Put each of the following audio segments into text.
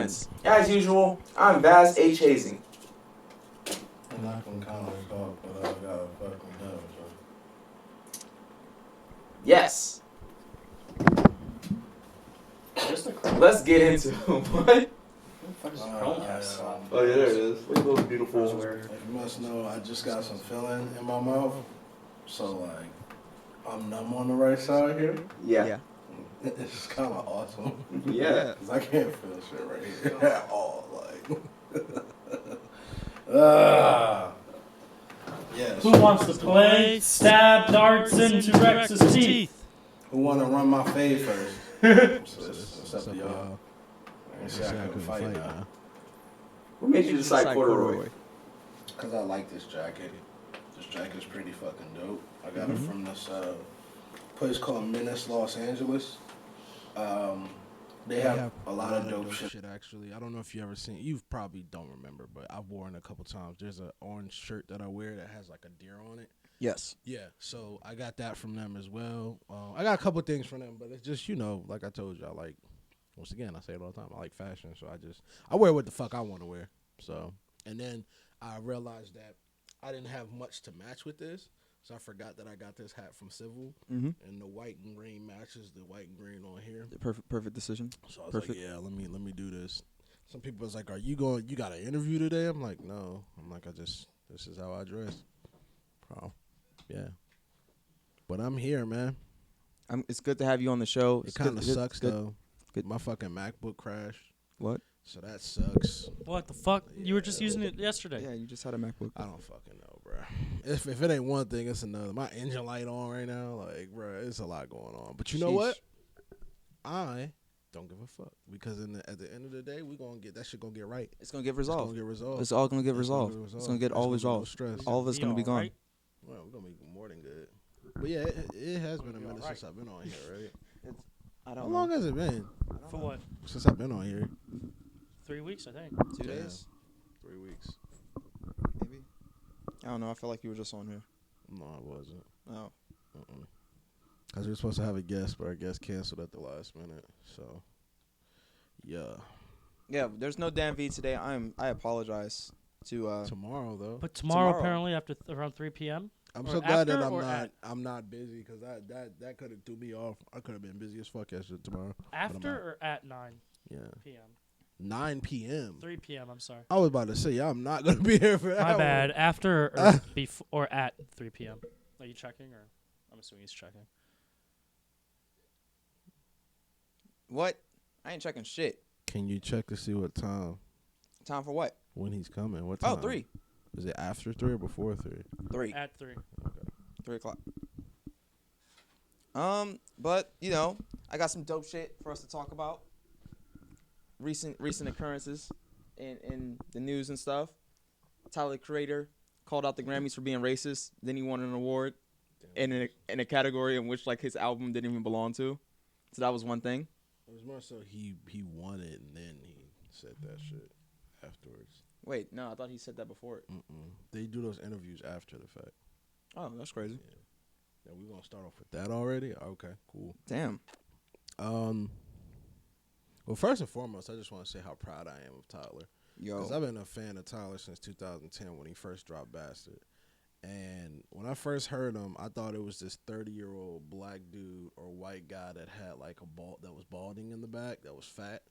comments. As usual, I'm Vaz H. Hazing. I'm not gonna count this dog, but I gotta fucking go. Yes. Let's get into what? Oh, Oh yeah, there it is. Look at those beautiful. If you must know, I just got some filling in my mouth, so like I'm numb on the right side here. Yeah. It's kind of awesome. Yeah. Cause I can't feel shit right here at all. Yes. Who wants to play? Stab darts into Rex's teeth. Who wanna run my fade first? It's up to y'all. I ain't say I couldn't fight now. What made you decide corduroy? Cause I like this jacket. This jacket's pretty fucking dope. I got it from this place called Menace, Los Angeles. They have a lot of dope shit. Actually, I don't know if you ever seen. You probably don't remember, but I've worn it a couple times. There's an orange shirt that I wear that has like a deer on it. Yes. Yeah, so I got that from them as well. I got a couple things from them, but it's just, you know, like I told you, I like, once again, I say it all the time, I like fashion, so I wear what the fuck I want to wear. So, and then I realized that I didn't have much to match with this, so I forgot that I got this hat from Civil, and the white and green matches the white and green on here. Perfect decision. So I was like, yeah, let me do this. Some people was like, you got an interview today? I'm like, no. I'm like, this is how I dress. Bro. Yeah. But I'm here, man. It's good to have you on the show. It kind of sucks, though. My fucking MacBook crashed. What? So that sucks. What the fuck? You were just using it yesterday. Yeah, you just had a MacBook. I don't fucking know, bro. If it ain't one thing, it's another. My engine light on right now. Like, bro, it's a lot going on. But you know what? I don't give a fuck. Because at the end of the day, we gonna get that shit gonna get right. It's gonna get resolved. It's gonna get resolved. It's all gonna get resolved. It's gonna get all resolved. Stress. All of it's gonna be gone. Right? Well, we're gonna be more than good. But yeah, it has been a minute since I've been on here, right? How long has it been? For what? Since I've been on here. 3 weeks, I think. 2 days? 3 weeks. Maybe. I don't know. I felt like you were just on here. No, I wasn't. Oh. Because we were supposed to have a guest, but our guest canceled at the last minute. So, yeah. Yeah, there's no Dan V today. I apologize to tomorrow though. But tomorrow. Apparently after around 3 p.m. I'm so glad that I'm not busy because that could have threw me off. I could have been busy as fuck yesterday tomorrow. After or at 9 p.m. 9 p.m. 3 p.m. I'm sorry. I was about to say I'm not gonna be here for that. My bad. After or before or at 3 p.m. Are you checking or? I'm assuming he's checking. What? I ain't checking shit. Can you check to see what time? Time for what? When he's coming? What time? Oh, 3. Is it after 3 or before 3? 3. At 3. Okay. 3 o'clock. But you know, I got some dope shit for us to talk about. Recent occurrences in the news and stuff. Tyler the Creator called out the Grammys for being racist. Then he won an award in a category in which like his album didn't even belong to. So that was one thing. It was more so he won it and then he said that shit afterwards. Wait, no, I thought he said that before it. They do those interviews after the fact. Oh, that's crazy. Yeah, we're gonna start off with that already. Okay, cool. Damn. Well, first and foremost, I just want to say how proud I am of Tyler. Yo, because I've been a fan of Tyler since 2010 when he first dropped Bastard. And when I first heard him, I thought it was this 30-year-old black dude or white guy that had like that was balding in the back, that was fat.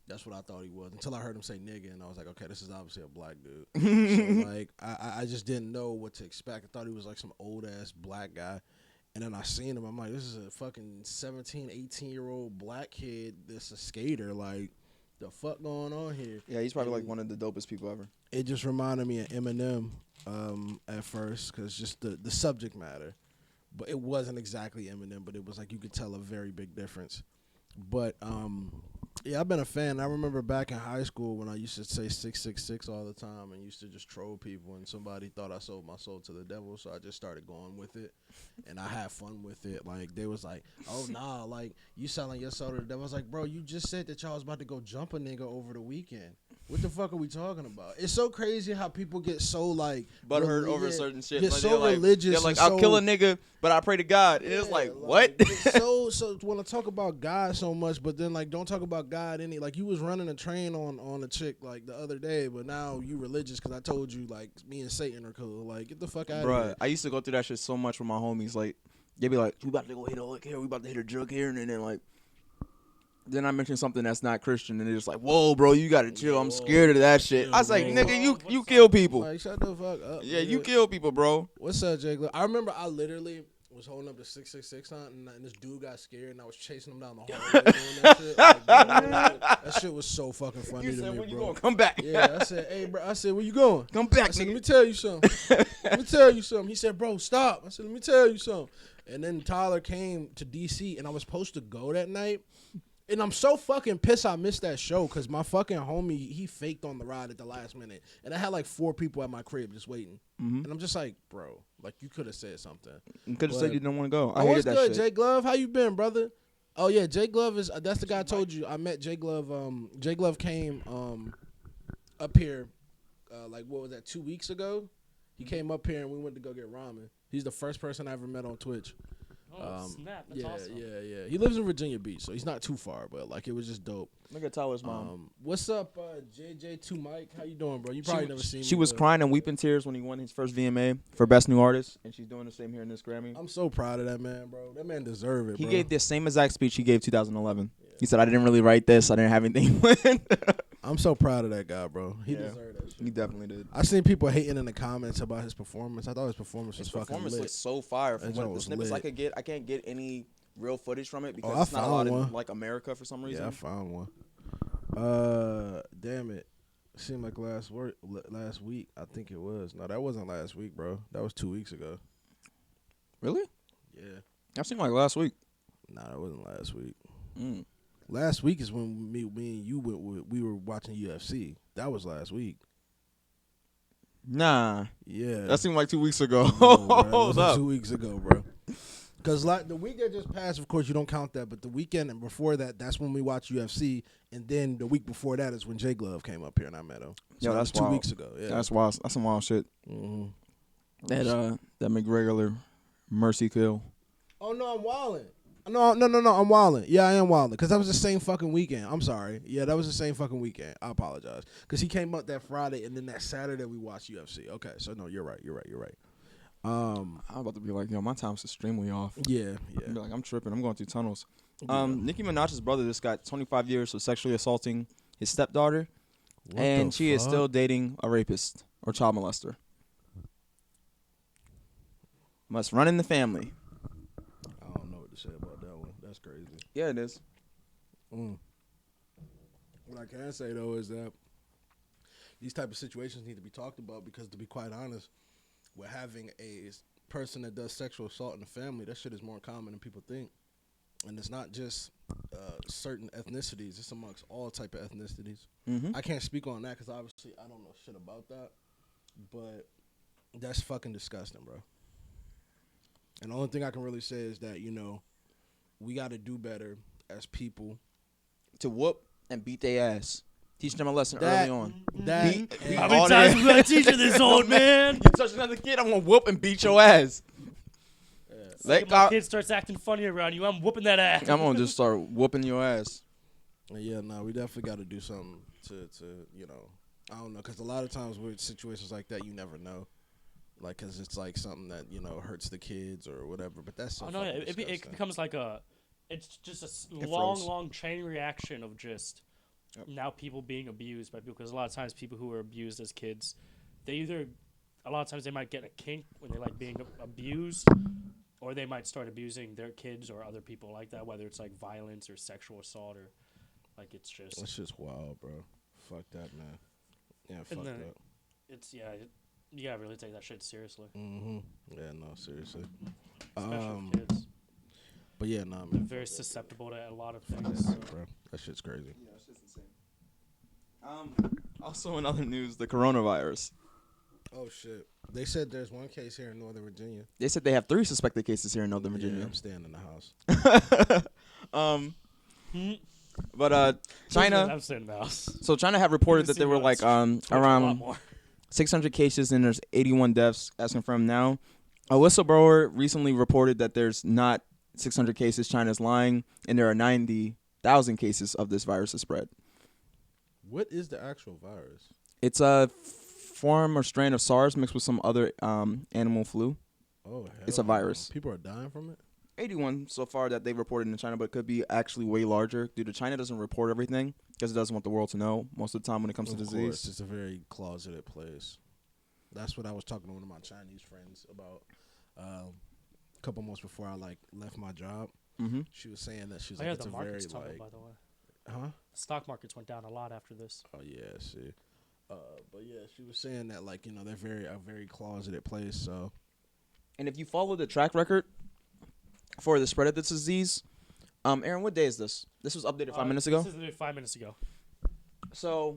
That's what I thought he was until I heard him say nigga, and I was like, okay, this is obviously a black dude. So like, I just didn't know what to expect. I thought he was like some old ass black guy. And then I seen him. I'm like, this is a fucking 17, 18-year-old black kid that's a skater. Like, the fuck going on here? Yeah, he's probably like one of the dopest people ever. It just reminded me of Eminem at first because just the subject matter. But it wasn't exactly Eminem, but it was like you could tell a very big difference. But, yeah, I've been a fan. I remember back in high school when I used to say 666 all the time and used to just troll people, and somebody thought I sold my soul to the devil, so I just started going with it, and I had fun with it. Like, they was like, oh, nah, like, you selling your soul to the devil. I was like, bro, you just said that y'all was about to go jump a nigga over the weekend. What the fuck are we talking about? It's so crazy how people get so like Butthurt over certain shit. Get Like, so religious. They're like, and I'll kill a so- nigga, but I pray to God. And it's Yeah, like, what? it's so want to talk about God so much, but then like don't talk about God any. Like you was running a train on a chick like the other day, but now you religious because I told you like me and Satan are cool. Like get the fuck out of Bruh, here. I used to go through that shit so much with my homies. Like, they'd be like, we about to go hit a lick here, we about to hit a drug here, and then like, then I mention something that's not Christian, and they're just like, whoa, bro, you gotta chill. I'm scared of that shit. I was like, Whoa. nigga, you kill people. Like shut the fuck up. Yeah, nigga. you kill people, bro. What's up, Jake? I remember I literally was holding up the 666 sign, and this dude got scared, and I was chasing him down the hallway doing that shit. Like, that shit was so fucking funny You to said, me, when you bro. gonna come back? Yeah, I said, hey, bro. I said, where you going? Come I back, said, let me nigga. tell you something. Let me tell you something. He said, bro, stop. I said, let me tell you something. And then Tyler came to DC, and I was supposed to go that night. And I'm so fucking pissed I missed that show because my fucking homie, he faked on the ride at the last minute. And I had like 4 people at my crib just waiting. And I'm just like, bro, like you could have said something. You could have said But- you didn't want to go. I Oh, hated what's that good, shit. Jay Glove? How you been, brother? Oh yeah, Jay Glove is that's the guy I told you. I met Jay Glove. Jay Glove came up here, like what was that, 2 weeks ago? He came up here and we went to go get ramen. He's the first person I ever met on Twitch. Oh, snap. That's yeah, awesome. yeah. He lives in Virginia Beach, so he's not too far, but like it was just dope. Look at Tyler's mom. What's up, JJ2 Mike? How you doing, bro? You probably never seen me. She was but crying and weeping tears when he won his first VMA for Best New Artist, and she's doing the same here in this Grammy. I'm so proud of that man, bro. That man deserve it, He bro. gave the same exact speech he gave 2011. He said, I didn't really write this. I didn't have anything planned. I'm so proud of that guy, bro. He Yeah. deserved that shit. He definitely did. I seen people hating in the comments about his performance. I thought his performance was His fucking performance lit. looks so fire. From That what joint the was snippets I lit. could get, I can't get any real footage from it because I it's not a lot found in one. like America for some reason. Yeah, I found one. Damn it. Seemed like last week. I think it was. No, that wasn't last week, bro. That was 2 weeks ago. Really? Yeah. That seemed like last week. Nah, that wasn't last week. Mm. Last week is when me and you we were watching UFC. That was last week. Nah, Yeah. that seemed like 2 weeks ago. No, bro, that Hold wasn't up. 2 weeks ago, bro. Because like the week that just passed, of course, you don't count that. But the weekend and before that, that's when we watched UFC. And then the week before that is when Jay Glove came up here and I met him. So Yo, that was that's 2 wild. weeks ago. Yeah. That's wild. That's some wild shit. Mm-hmm. That McGregor mercy kill. Oh no, I'm wilding. No, I'm wilding. Yeah, I am wilding because that was the same fucking weekend. I'm sorry. Yeah, that was the same fucking weekend. I apologize because he came up that Friday and then that Saturday we watched UFC. Okay, so no, you're right. I'm about to be like, yo, my time's extremely off. Yeah. I'll be like, I'm tripping. I'm going through tunnels. Nicki Minaj's brother just got 25 years for sexually assaulting his stepdaughter, What and the she is fuck? still dating a rapist or child molester. Must run in the family. I don't know what to say about that one. That's crazy. Yeah, it is. What I can say though is that these type of situations need to be talked about because, to be quite honest, with having a person that does sexual assault in the family, that shit is more common than people think, and it's not just certain ethnicities; it's amongst all type of ethnicities. Mm-hmm. I can't speak on that because obviously I don't know shit about that, but that's fucking disgusting, bro. And the only thing I can really say is that, you know, we got to do better as people. To whoop and beat their ass. Teach them a lesson That- early on. That Beat- and- beat How all many their- times we gotta teach you this, old man? You touch another kid, I'm gonna whoop and beat your ass. Let If my God, kid starts acting funny around you, I'm whooping that ass. I'm gonna just start whooping your ass. Yeah, no, we definitely got to do something to, you know, I don't know, because a lot of times with situations like that, you never know. Like, because it's like something that, you know, hurts the kids or whatever, but that's so Oh no, fucking it disgusting. becomes like it's just a It long, froze. long chain reaction of just Yep. now people being abused by people. Because a lot of times people who are abused as kids, a lot of times they might get a kink when they're like being abused, or they might start abusing their kids or other people like that, whether it's like violence or sexual assault or like it's just That's just wild, bro. Fuck that, man. Yeah, fuck then- that. you gotta really take that shit seriously. Mm-hmm. Yeah, no, seriously. Especially with kids. But yeah, nah, They're man. very susceptible to a lot of Fuck things. that shit, bro. That shit's crazy. Yeah, it's just insane. Also in other news, the coronavirus. Oh, shit. They said there's one case here in Northern Virginia. They said they have 3 suspected cases here in Northern Yeah, Virginia. I'm staying in the house. But China. I'm saying mouse. So China have reported that there were like A lot around more. 600 cases and there's 81 deaths as confirmed now. A whistleblower recently reported that there's not 600 cases. China's lying, and there are 90,000 cases of this virus has spread. What is the actual virus? It's a form or strain of SARS mixed with some other animal flu. Oh, hell It's a no. virus. People are dying from it? 81 so far that they reported in China, but it could be actually way larger due to China doesn't report everything because it doesn't want the world to know most of the time when it comes to Of disease. course, it's a very closeted place. That's what I was talking to one of my Chinese friends about a couple months before I left my job. Mm-hmm. She was saying that she's Oh, like, yeah, it's the a very market's tumbled, by the way. huh? The stock markets went down a lot after this. Oh yeah, see. But yeah, she was saying that they're a very closeted place. So And if you follow the track record for the spread of this disease, Aaron, what day is this? This was updated 5 minutes ago. This is literally 5 minutes ago. So,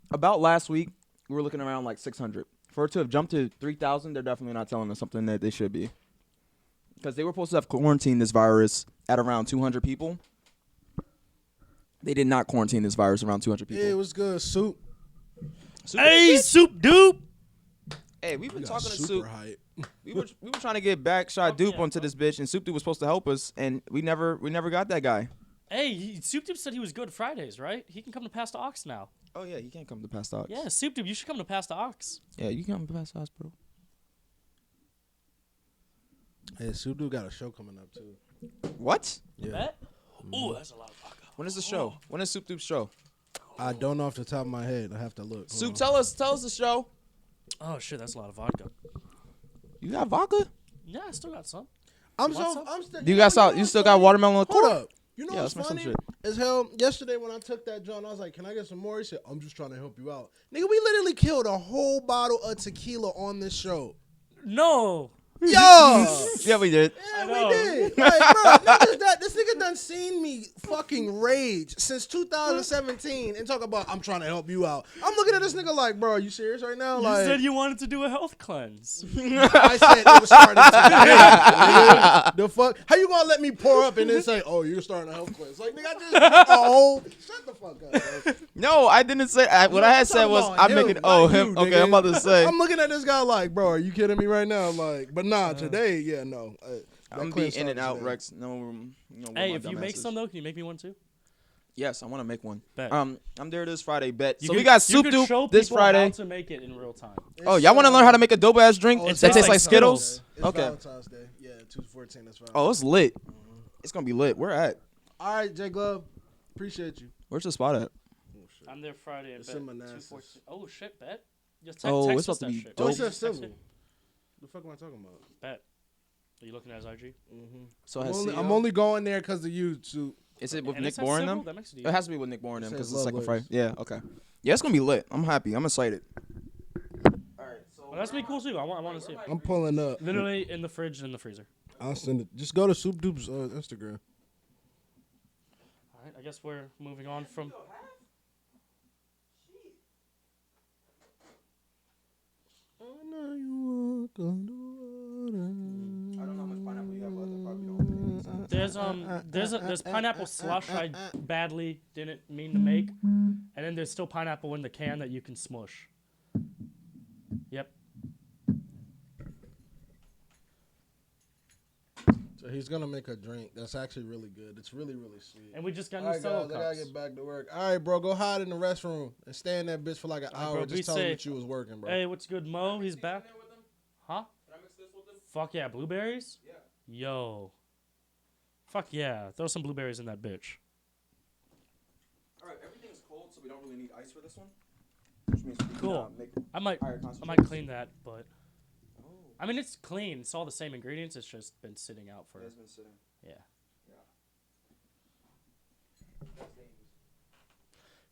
about last week, we were looking around like 600. For it to have jumped to 3,000, they're definitely not telling us something that they should be. Because they were supposed to have quarantined this virus at around 200 people. They did not quarantine this virus around 200 people. yeah, it was good. Soup. Hey, Soup Dupe! Hey, we've been We got talking to super Soup. hype. We were trying to get back shot Dupe yeah, onto this bitch, and Soup Dupe was supposed to help us, and we never got that guy. Hey, Soup Dupe said he was good Fridays, right? He can come to Past the Ox now. Oh yeah, you can't come to Past Ox. Yeah, Soup Dupe, you should come to Past the Ox. Yeah, you can come to Past Ox, bro. Hey, Soup Dude got a show coming up too. What? Yeah. Bet? Ooh, that's a lot of vodka. When is the show? When is Soup Dupe's show? I don't know off the top of my head. I have to look. Hold Soup, on. tell us the show. Oh, shit, that's a lot of vodka. You got vodka? Yeah, I still got some. I'm Want so some? I'm still. You got salt? You still got watermelon Hold liqueur? up. You know Yeah, what's let's make some funny? shit. As hell, yesterday when I took that joint, I was like, can I get some more? He said, I'm just trying to help you out. Nigga, we literally killed a whole bottle of tequila on this show. No! Yo! Yeah, we did. Yeah, I we know. did. Like, bro, not just that. This nigga done seen me fucking rage since 2017 and talk about, I'm trying to help you out. I'm looking at this nigga like, bro, are you serious right now? You Like, said you wanted to do a health cleanse. I said it was starting today. Nigga. The fuck? How you gonna let me pour up and then say, "Oh, you're starting a health cleanse"? Like, nigga, I just shut the fuck up. Bro. No, I didn't say. What I had said was, talking I'm about making. him, Oh, not him. you, Okay, nigga. I'm about to say. I'm looking at this guy like, bro, are you kidding me right now? Like, but nah, today, yeah, no. I'm be in and out, Rex. No, Hey, if you make some, though, can you make me one, too? Yes, I want to make one. Bet. I'm there this Friday. Bet. So You we could- got you Soup could Dupe show this people Friday. how to make it in real time. Oh, y'all want to learn how to make a dope ass drink Oh, that it tastes like like Skittles? It's Okay. Valentine's Day. Yeah, 2/14. That's Valentine's. Oh, it's lit. It's gonna be lit. Where at? All right, J Glove. Appreciate you. Where's the spot at? Oh, shit. I'm there Friday at It's bet. in Manassas. 2:14. Oh, shit, bet. Just Oh, text it's us about to that be shit. dope. Oh, it says Just text civil. it. The fuck am I talking about? Bet. Are you looking at his IG? So I'm only going there because of you, Soup. Is it with And it Nick says Boring civil? them? That makes it It easy. has to be with Nick Boring It them because says it's the second Love Friday. Yeah. Okay. Yeah, it's gonna be lit. I'm happy. I'm excited. All right. So Well, that's me cool, too. I want to see it. I'm pulling up. Literally in the fridge and in the freezer. I'll send it. Just go to Soup Dupe's Instagram. All right, I guess we're moving on from... I don't know how much pineapple you have left. I probably don't. There's pineapple slush I badly didn't mean to make, and then there's still pineapple in the can that you can smush. Yep. So he's gonna make a drink that's actually really good. It's really, really sweet. And we just got All new right, solo guys, I gotta cups. get back to work. All right, bro, go hide in the restroom and stay in that bitch for like an hour. bro, be Just tell him safe. that you was working, bro. Hey, what's good, Mo? He's back. Huh? Can I mix this with them? Fuck yeah, blueberries? Yeah. Yo. Fuck yeah, throw some blueberries in that bitch. All right. Everything's cold, so we don't really need ice for this one. Which means we can, Cool. make I might higher I concentrations. might clean that, but Oh, I mean it's clean. It's all the same ingredients. It's just been sitting out for it has been sitting. yeah. Yeah. That's dangerous.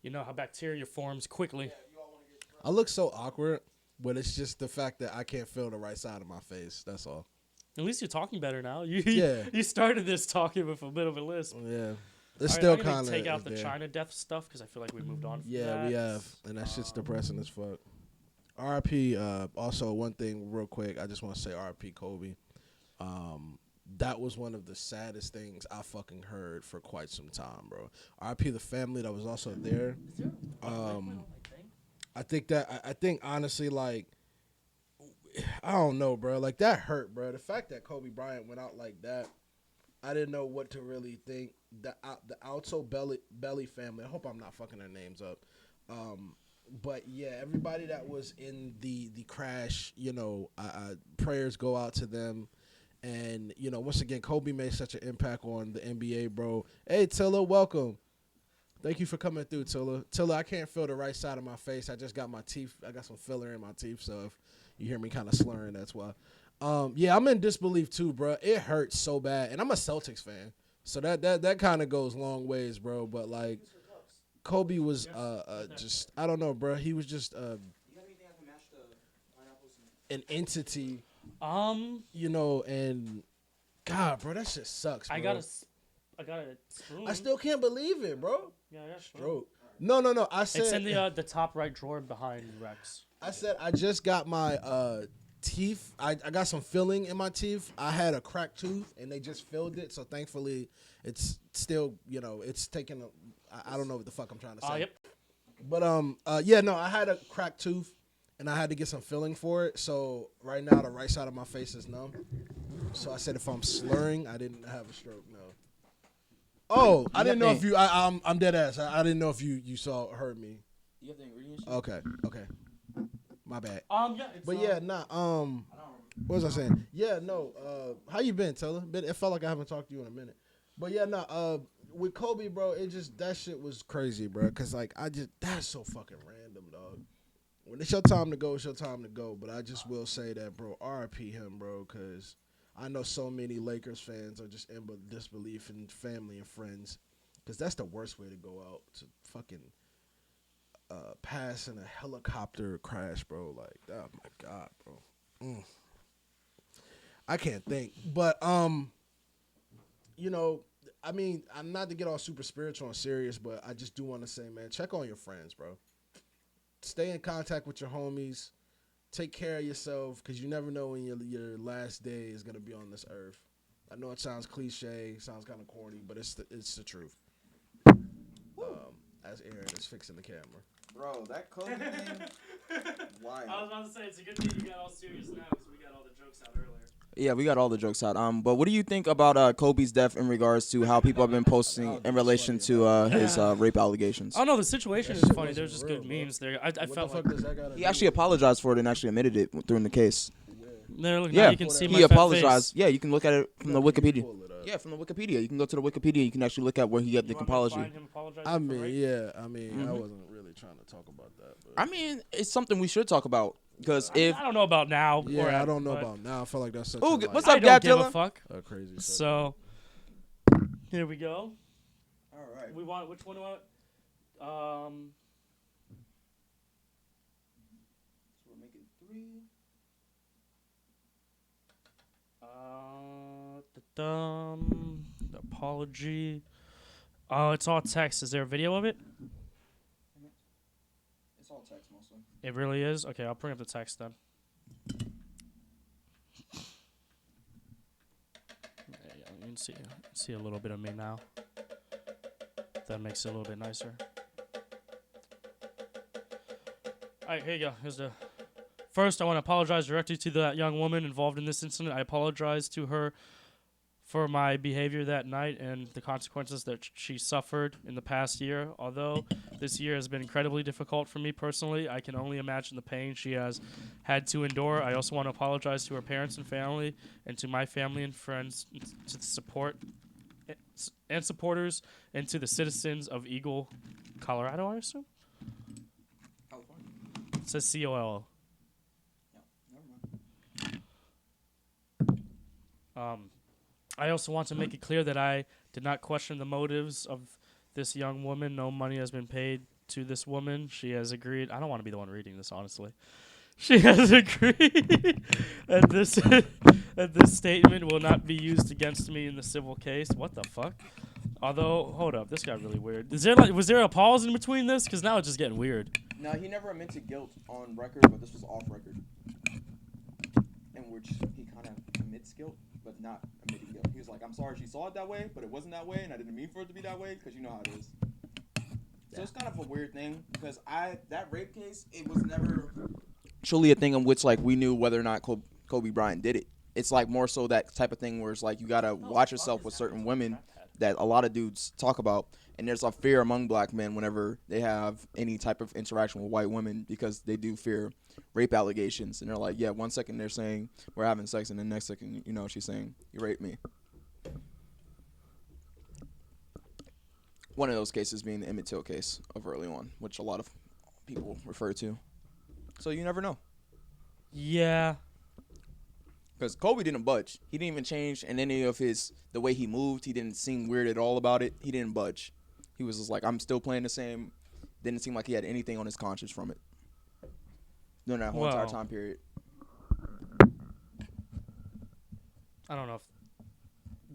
You know how bacteria forms quickly. I look so awkward, but it's just the fact that I can't feel the right side of my face. That's all. At least you're talking better now. You Yeah. you started this talking with a bit of a lisp. Yeah, it's All right, still I'm gonna kind of take out the China death stuff because I feel like we moved on. From Yeah, that. we have, and that shit's depressing as fuck. RIP. Also, one thing real quick, I just want to say RIP Kobe. that was one of the saddest things I fucking heard for quite some time, bro. RIP the family that was also there. I think honestly, like, I don't know, bro. Like, that hurt, bro. The fact that Kobe Bryant went out like that, I didn't know what to really think. The Alto Belly family, I hope I'm not fucking their names up. But yeah, everybody that was in the crash, you know, prayers go out to them. And, you know, once again, Kobe made such an impact on the NBA, bro. Hey, Tilla, welcome. Thank you for coming through, Tilla. Tilla, I can't feel the right side of my face. I just got my teeth. I got some filler in my teeth, so if you hear me kind of slurring, that's why. Yeah, I'm in disbelief too, bro. It hurts so bad. And I'm a Celtics fan, so that kind of goes long ways, bro. But, like, Kobe was just, I don't know, bro. He was just an entity. You know, and God, bro, that shit sucks, bro. I got a spoon. I still can't believe it, bro. Yeah, I got a spoon. Stroke. No. I said It's in the top right drawer behind Rex. I said I just got my teeth. I got some filling in my teeth. I had a cracked tooth, and they just filled it. So thankfully, it's still, you know, it's taking. I don't know what the fuck I'm trying to say. Yep. But yeah, no, I had a cracked tooth. And I had to get some filling for it. So right now, the right side of my face is numb. So I said if I'm slurring, I didn't have a stroke, no. Oh, I didn't know if you, I'm dead ass. I didn't know if you heard me. You have the ingredients? Okay. My bad. Yeah. But yeah, what was I saying? Yeah, no, how you been, Taylor? It felt like I haven't talked to you in a minute. But yeah, no, with Kobe, bro, that shit was crazy, bro. Cause like, that's so fucking random, dog. When it's your time to go, it's your time to go. But I just will say that, bro, RIP him, bro, because I know so many Lakers fans are just in disbelief in family and friends, because that's the worst way to go out, to fucking pass in a helicopter crash, bro. Like, oh my God, bro. I can't think. But, you know, I mean, I'm not to get all super spiritual and serious, but I just do want to say, man, check on your friends, bro. Stay in contact with your homies. Take care of yourself, because you never know when your last day is going to be on this earth. I know it sounds cliche, sounds kind of corny, but it's the truth. As Aaron is fixing the camera. Bro, that Kobe thing. Why? I was about to say, it's a good thing you got all serious now, because we got all the jokes out earlier. Yeah, we got all the jokes out. But what do you think about Kobe's death in regards to how people have been posting in relation to his rape allegations? Oh no, the situation is funny. There's just good memes there. I felt like He actually apologized for it and actually admitted it during the case. there. Look, Yeah, now you can see my he fat apologized. face. Yeah, you can look at it from the Wikipedia. Yeah, from the Wikipedia. You can go to the Wikipedia. You can actually look at where he got the You want me to apology. find him apologizing I for mean, rape? yeah. I mean, I wasn't really trying to talk about that. But I mean, it's something we should talk about because if I don't know about now. or yeah, I at, don't know but about now. I feel like that's such Ooh, a, what's I up, don't Gab give a Dilla? fuck. a crazy subject. So here we go. all right. We want which one do we want? So we're making 3. The apology. Oh, it's all text. Is there a video of it? It's all text mostly. It really is? Okay, I'll bring up the text then. There you go. You can see a little bit of me now. That makes it a little bit nicer. Alright, here you go. Here's the... First, I want to apologize directly to that young woman involved in this incident. I apologize to her for my behavior that night and the consequences that she suffered in the past year. Although this year has been incredibly difficult for me personally, I can only imagine the pain she has had to endure. I also want to apologize to her parents and family, and to my family and friends, to the support and supporters, and to the citizens of Eagle, Colorado, I assume? California. It says COL. Never mind. I also want to make it clear that I did not question the motives of this young woman. No money has been paid to this woman. She has agreed. I don't want to be the one reading this, honestly. She has agreed that this statement will not be used against me in the civil case. What the fuck? Although, hold up, this got really weird. Was there a pause in between this? Because now it's just getting weird. No, he never admitted guilt on record, but this was off record, in which he kind of admits guilt. but not admitting guilt. He was like, I'm sorry she saw it that way, but it wasn't that way, and I didn't mean for it to be that way, because you know how it is. So it's kind of a weird thing, because that rape case, it was never truly a thing in which, like, we knew whether or not Kobe Bryant did it. It's, like, more so that type of thing where it's, like, you got to watch yourself with certain women that a lot of dudes talk about. And there's a fear among black men whenever they have any type of interaction with white women because they do fear rape allegations. And they're like, yeah, 1 second they're saying we're having sex, and the next second, you know, she's saying you raped me. One of those cases being the Emmett Till case of early on, which a lot of people refer to. So you never know. Yeah. Because Kobe didn't budge. He didn't even change in any of the way he moved. He didn't seem weird at all about it. He didn't budge. He was just like, I'm still playing the same. Didn't seem like he had anything on his conscience from it during that whole entire time period. I don't know if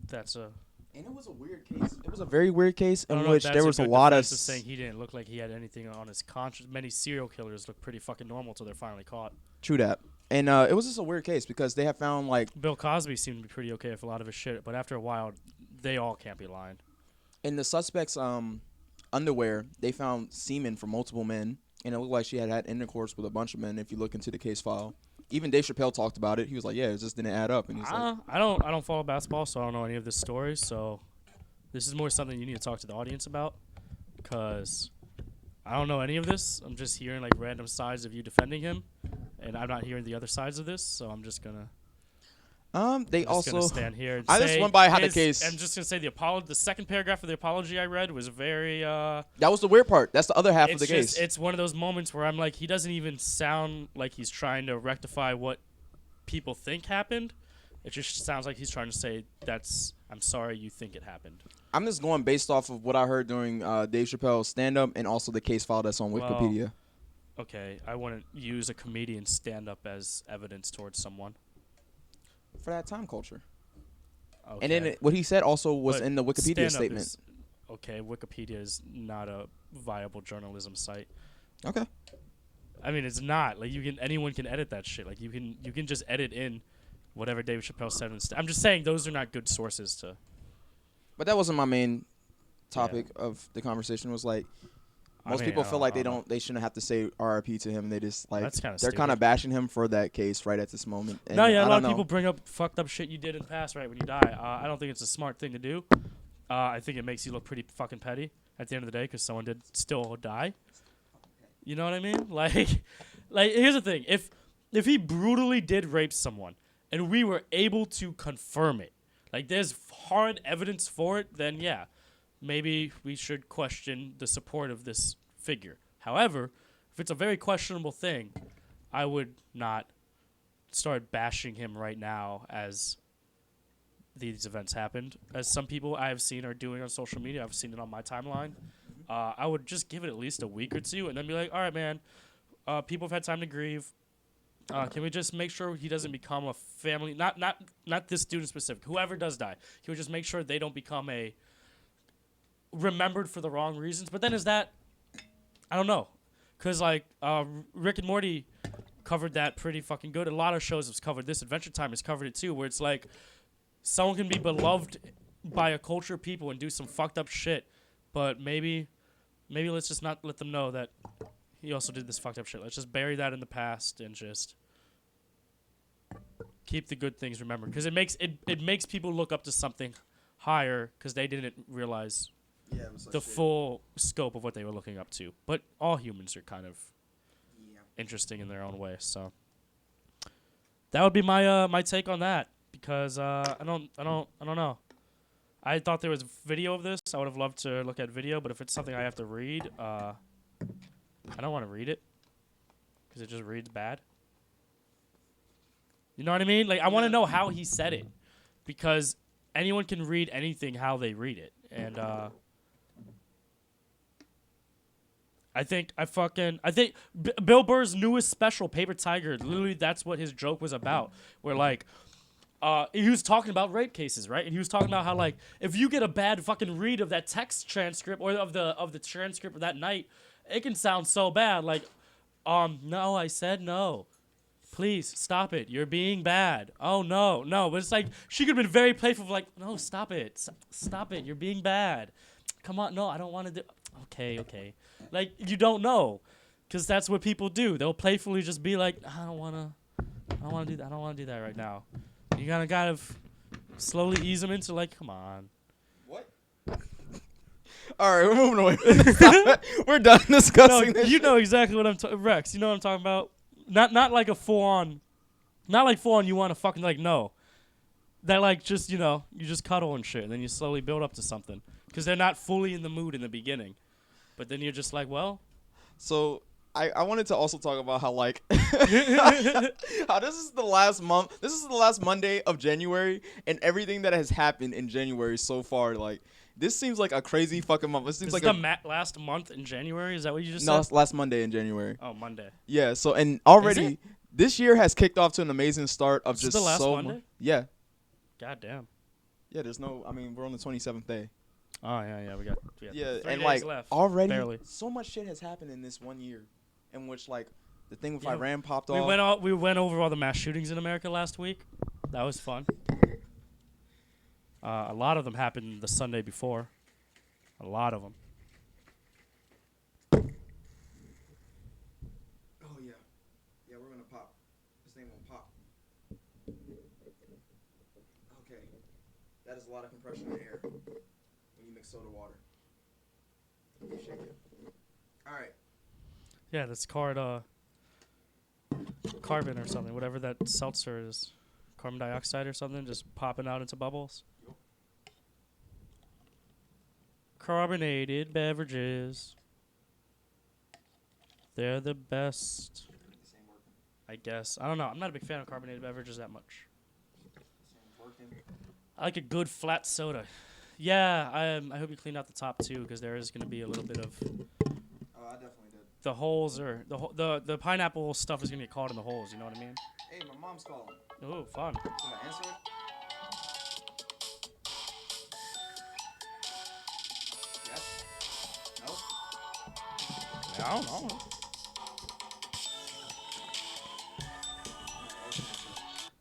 that's a. And it was a weird case. It was a very weird case I don't in know if which that's there was a good lot of. defense saying he didn't look like he had anything on his conscience. Many serial killers look pretty fucking normal till they're finally caught. True that. And it was just a weird case because they have found like Bill Cosby seemed to be pretty okay with a lot of his shit, but after a while, they all can't be lying. in the suspect's underwear, they found semen from multiple men, and it looked like she had had intercourse with a bunch of men. If you look into the case file, even Dave Chappelle talked about it. He was like, "Yeah, it just didn't add up." And he's like, I don't follow basketball, so I don't know any of this story. So this is more something you need to talk to the audience about, because I don't know any of this. I'm just hearing like random sides of you defending him, and I'm not hearing the other sides of this. So I'm just gonna. They I'm just gonna also. stand here and I say just went by how the his- case. I'm just gonna say the second paragraph of the apology I read was very. That was the weird part. That's the other half of the case. It's one of those moments where I'm like, he doesn't even sound like he's trying to rectify what people think happened. It just sounds like he's trying to say I'm sorry you think it happened. I'm just going based off of what I heard during Dave Chappelle's stand-up and also the case file that's on Wikipedia. Okay, I wouldn't use a comedian's stand-up as evidence towards someone. For that time culture. Okay. And then what he said also was But in the Wikipedia stand-up statement. is- okay, Wikipedia is not a viable journalism site. Okay. I mean, it's not. Like anyone can edit that shit. Like you can just edit in whatever David Chappelle said instead. I'm just saying those are not good sources to. But that wasn't my main topic of the conversation. Was like most people feel like they shouldn't have to say RIP to him. They just like That's kinda they're kind of stupid. bashing him for that case right at this moment. And No, yeah, I a lot don't of people know. bring up fucked up shit you did in the past, right, when you die. I don't think it's a smart thing to do. I think it makes you look pretty fucking petty at the end of the day because someone did still die. You know what I mean? Like here's the thing: if he brutally did rape someone and we were able to confirm it, like there's hard evidence for it, then yeah, maybe we should question the support of this figure. However, if it's a very questionable thing, I would not start bashing him right now as these events happened, as some people I have seen are doing on social media. I've seen it on my timeline. I would just give it at least a week or two and then be like, all right, man, people have had time to grieve. Can we just make sure he doesn't become a family, not this student specific, whoever does die, can we just make sure they don't become a remembered for the wrong reasons? But then is that, I don't know, because like Rick and Morty covered that pretty fucking good. A lot of shows have covered this. Adventure Time has covered it too, where it's like someone can be beloved by a culture of people and do some fucked up shit, but maybe let's just not let them know that he also did this fucked up shit. Let's just bury that in the past and just keep the good things remembered, because it makes people look up to something higher because they didn't realize the full scope of what they were looking up to. But all humans are kind of interesting in their own way. So that would be my my take on that, because I don't know. I thought there was video of this. I would have loved to look at video, but if it's something I have to read, I don't want to read it because it just reads bad. You know what I mean? Like I want to know how he said it, because anyone can read anything how they read it, and I think Bill Burr's newest special, Paper Tiger, literally that's what his joke was about. Where like, he was talking about rape cases, right? And he was talking about how like if you get a bad fucking read of that text transcript or of the transcript of that night, it can sound so bad. Like, no, I said no. please stop it. You're being bad. Oh no, no. But it's like she could have been very playful, like, no, stop it, stop it. You're being bad. Come on, no, I don't want to do. Okay. Like you don't know, because that's what people do. They'll playfully just be like, I don't want to do that. I don't want to do that right now. You gotta kind of slowly ease them into like, come on. What? All right, we're moving away. We're done No, discussing this. you know exactly what I'm talking. Rex, you know what I'm talking about. Not like a full on, not like full on. You want to fucking like no. That like just you just cuddle and shit, and then you slowly build up to something. Because they're not fully in the mood in the beginning, but then you're just like, well. So I wanted to also talk about how like how this is the last month. This is the last Monday of January, and everything that has happened in January so far, like this seems like a crazy fucking month. This seems This like is the last month in January. Is that what you just no, said? it's last Monday in January. Oh, Monday. Yeah. So and Is already it? this year has kicked off to an amazing start of This is just the last so Monday? yeah. God damn. Yeah. There's no. I mean, we're on the 27th day. Oh yeah. We got Yeah, 3 and days like left. already, Barely. so much shit has happened in this 1 year, in which like the thing with Yeah. Iran popped We off. went over all the mass shootings in America last week. That was fun. A lot of them happened the Sunday before. A lot of them. Oh yeah, we're gonna pop. This thing won't pop. Okay, that is a lot of compression in air when you mix soda water. You shake it. All right. Yeah, that's called carbon or something. Whatever that seltzer is, carbon dioxide or something, just popping out into bubbles. Carbonated beverages. They're the best, This ain't working. I guess. I don't know. I'm not a big fan of carbonated beverages that much. This ain't working. I like a good flat soda. Yeah, I hope you clean out the top too, because there is going to be a little bit of Oh, I definitely did. the holes or the pineapple stuff is going to get caught in the holes. You know what I mean? Hey, my mom's calling. Oh, fun. Should I answer it? Yes. No. Yeah, I don't know. Alright, I'll just answer it.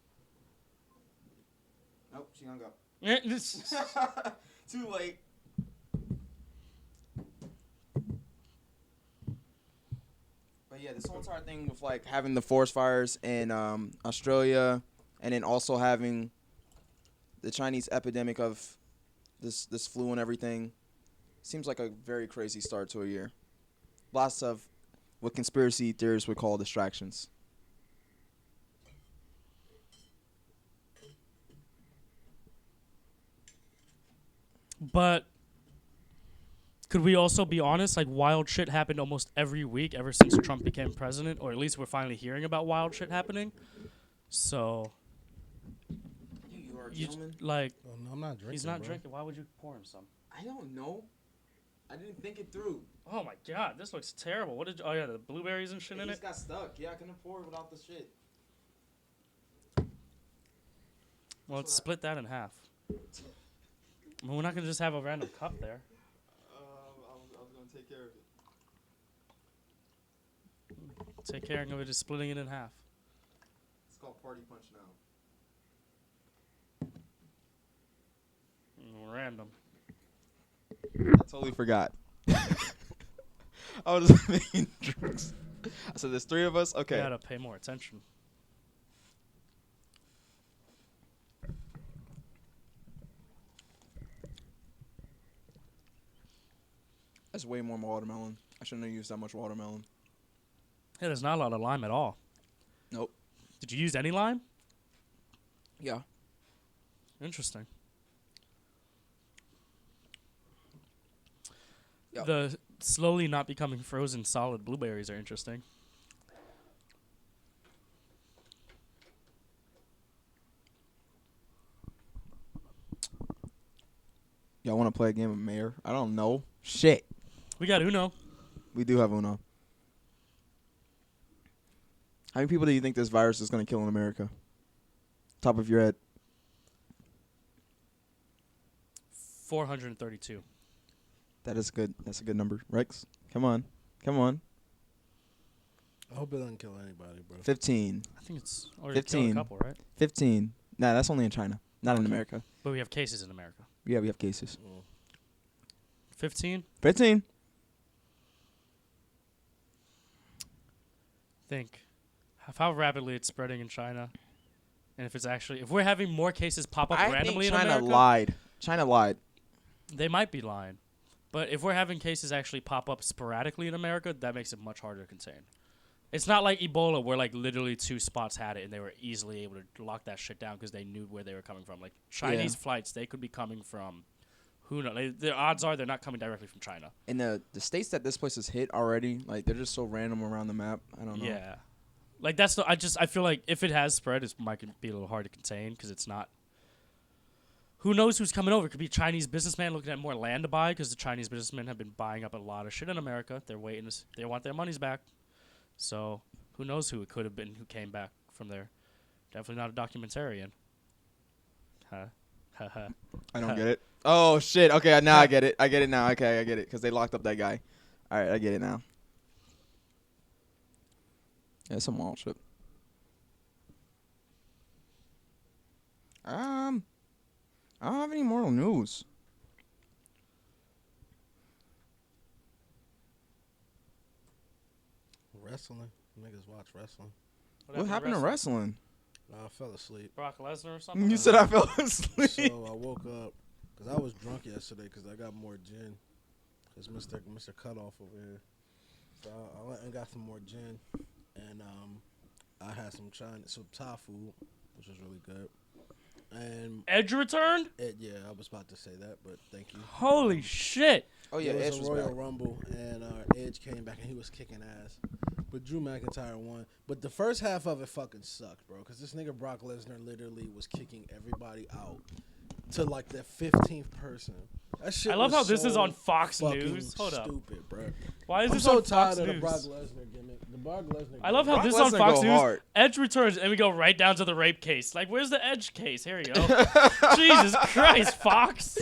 Nope, she hung up. Yeah, this- Too late. But yeah, this whole entire thing with like having the forest fires in Australia, and then also having the Chinese epidemic of this flu and everything, seems like a very crazy start to a year. Lots of what conspiracy theorists would call distractions. But could we also be honest? Like, wild shit happened almost every week ever since Trump became president, or at least we're finally hearing about wild shit happening. So, You are a you gentleman. like, Oh, no, I'm not drinking. he's not bro. drinking. Why would you pour him some? I don't know. I didn't think it through. Oh my god, this looks terrible. What did? Oh yeah, the blueberries and shit It in just it. got stuck. Yeah, I couldn't pour it without the shit. Well, let's split that in half. I mean, we're not gonna just have a random cup there. I was gonna take care of it. Take care of it, just splitting it in half. It's called Party Punch now. Random. I totally forgot. I was just making drinks. So there's 3 of us. Okay. You gotta pay more attention. That's way more watermelon. I shouldn't have used that much watermelon. Yeah, there's not a lot of lime at all. Nope. Did you use any lime? Yeah. Interesting. Yep. The slowly not becoming frozen solid blueberries are interesting. Y'all want to play a game of mayor? I don't know. Shit. We got Uno. We do have Uno. How many people do you think this virus is going to kill in America? Top of your head. 432. That is good. That's a good number. Rex, come on. Come on. hope it doesn't kill anybody, bro. 15. I think it's already killed a 15. couple, right? 15. Nah, that's only in China, not in America. But we have cases in America. Yeah, we have cases. 15. 15. Think of how rapidly it's spreading in China, and if we're having more cases pop up I think randomly in China America, lied. China lied. they might be lying. But if we're having cases actually pop up sporadically in America, that makes it much harder to contain. It's not like Ebola, where like literally 2 spots had it and they were easily able to lock that shit down because they knew where they were coming from. Like Chinese flights, they could be coming from, who knows? The odds are they're not coming directly from China. And the states that this place has hit already, like they're just so random around the map. I don't know. Yeah, like I feel like if it has spread, it might be a little hard to contain because it's not. Who knows who's coming over? It could be a Chinese businessman looking at more land to buy because the Chinese businessmen have been buying up a lot of shit in America. They're waiting. They want their monies back. So who knows who it could have been who came back from there. Definitely not a documentarian. Huh. I don't get it. Oh shit. Okay, now I get it. I get it now. Okay, I get it because they locked up that guy. All right, I get it now. Yeah, some wild shit. I don't have any more news. Wrestling. Niggas watch wrestling. What happened to wrestling? I fell asleep. Brock Lesnar or something? You said I fell asleep. So I woke up because I was drunk yesterday because I got more gin. Because Mr. Cutoff over here. So I went and got some more gin. And I had some Thai food, which was really good. And Edge returned? yeah, I was about to say that, but thank you. Holy shit. Oh yeah, It Edge was a was Royal back. Rumble, and Edge came back and he was kicking ass. But Drew McIntyre won. But the first half of it fucking sucked, bro. Because this nigga Brock Lesnar literally was kicking everybody out to like the 15th person. That shit I love was how this so is on Fox fucking News. Hold up. stupid, bro. Why is I'm this so on tired Fox of the News? Brock Lesnar gimmick. The Brock Lesnar. I love how Brock this is on Lesnar Fox go News. hard. Edge returns, and we go right down to the rape case. Like, where's the Edge case? Here you go. Jesus Christ, Fox.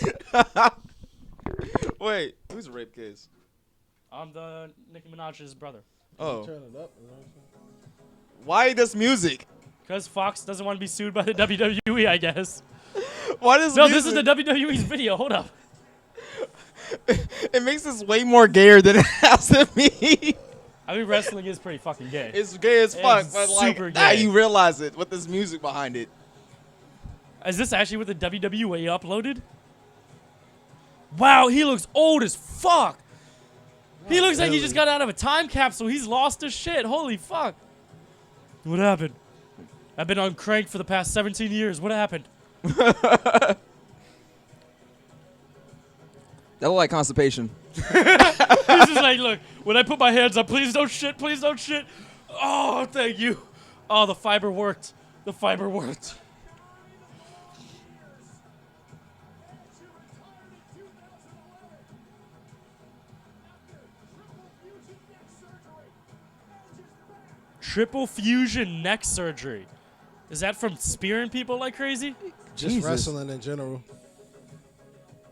Wait, who's a rape case? I'm the Nicki Minaj's brother. Oh, Turn it up. why this music? Because Fox doesn't want to be sued by the WWE, I guess. Why does No, music? this is the WWE's video. Hold up. It makes this way more gayer than it has to be. I mean, wrestling is pretty fucking gay. It's gay as fuck, It's but like super now gay. you realize it with this music behind it. Is this actually what the WWE uploaded? Wow, he looks old as fuck. He looks like he just got out of a time capsule. He's lost his shit. Holy fuck. What happened? I've been on crank for the past 17 years. What happened? That look like constipation. He's just like, look, when I put my hands up, please don't shit, please don't shit. Oh, thank you. Oh, the fiber worked. The fiber worked. Triple fusion neck surgery. Is that from spearing people like crazy? Just Jesus. wrestling in general.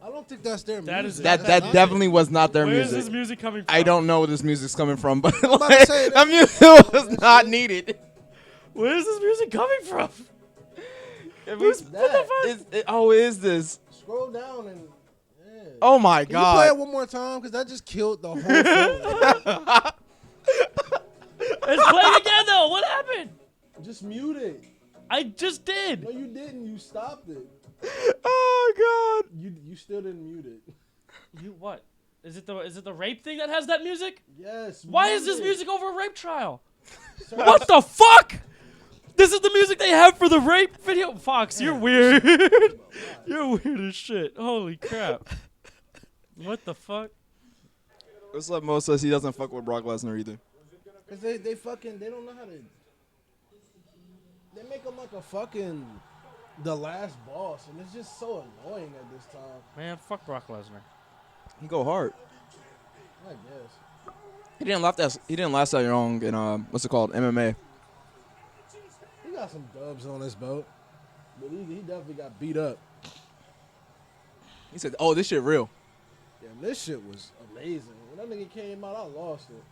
I don't think that's their That music. is- That That's not definitely it. was not their Where is music. this music coming from? I don't know where this music's coming from, but about to like, say, that music was not needed. Where is this music coming from? Who's What the fuck? oh, is this? Scroll down and. Yeah. Oh my Can you play it god! one more time? Because that just killed the whole thing. It's playing again though. What happened? Just mute it. I just did. No, you didn't. You stopped it. Oh god! You still didn't mute it. You what? Is it the rape thing that has that music? Yes. Why mute is this it. music over a rape trial? Sir, What the fuck? This is the music they have for the rape video. Fox, you're weird. You're weird as shit. Holy crap. What the fuck? What's up, Mo says he doesn't fuck with Brock Lesnar either. Cause they don't know how to. They make him like a fucking the last boss, and it's just so annoying at this time. Man, fuck Brock Lesnar. He go hard. I guess. He didn't last that long in what's it called, MMA. He got some dubs on his belt, but he definitely got beat up. He said, "Oh, this shit real." Yeah, this shit was amazing. When that nigga came out, I lost it.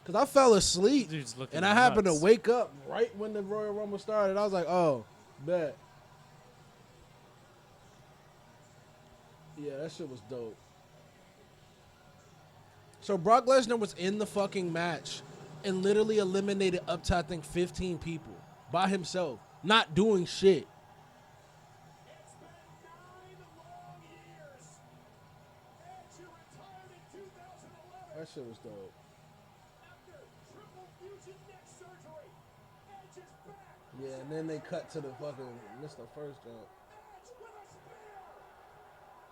Cause I fell asleep Dude's looking and I happened to nuts. wake up right when the Royal Rumble started. I was like, oh, bet. Yeah, that shit was dope. So Brock Lesnar was in the fucking match and literally eliminated up to I think 15 people by himself, not doing shit. That shit was dope. Yeah, and then they cut to the fucking Mr. First jump.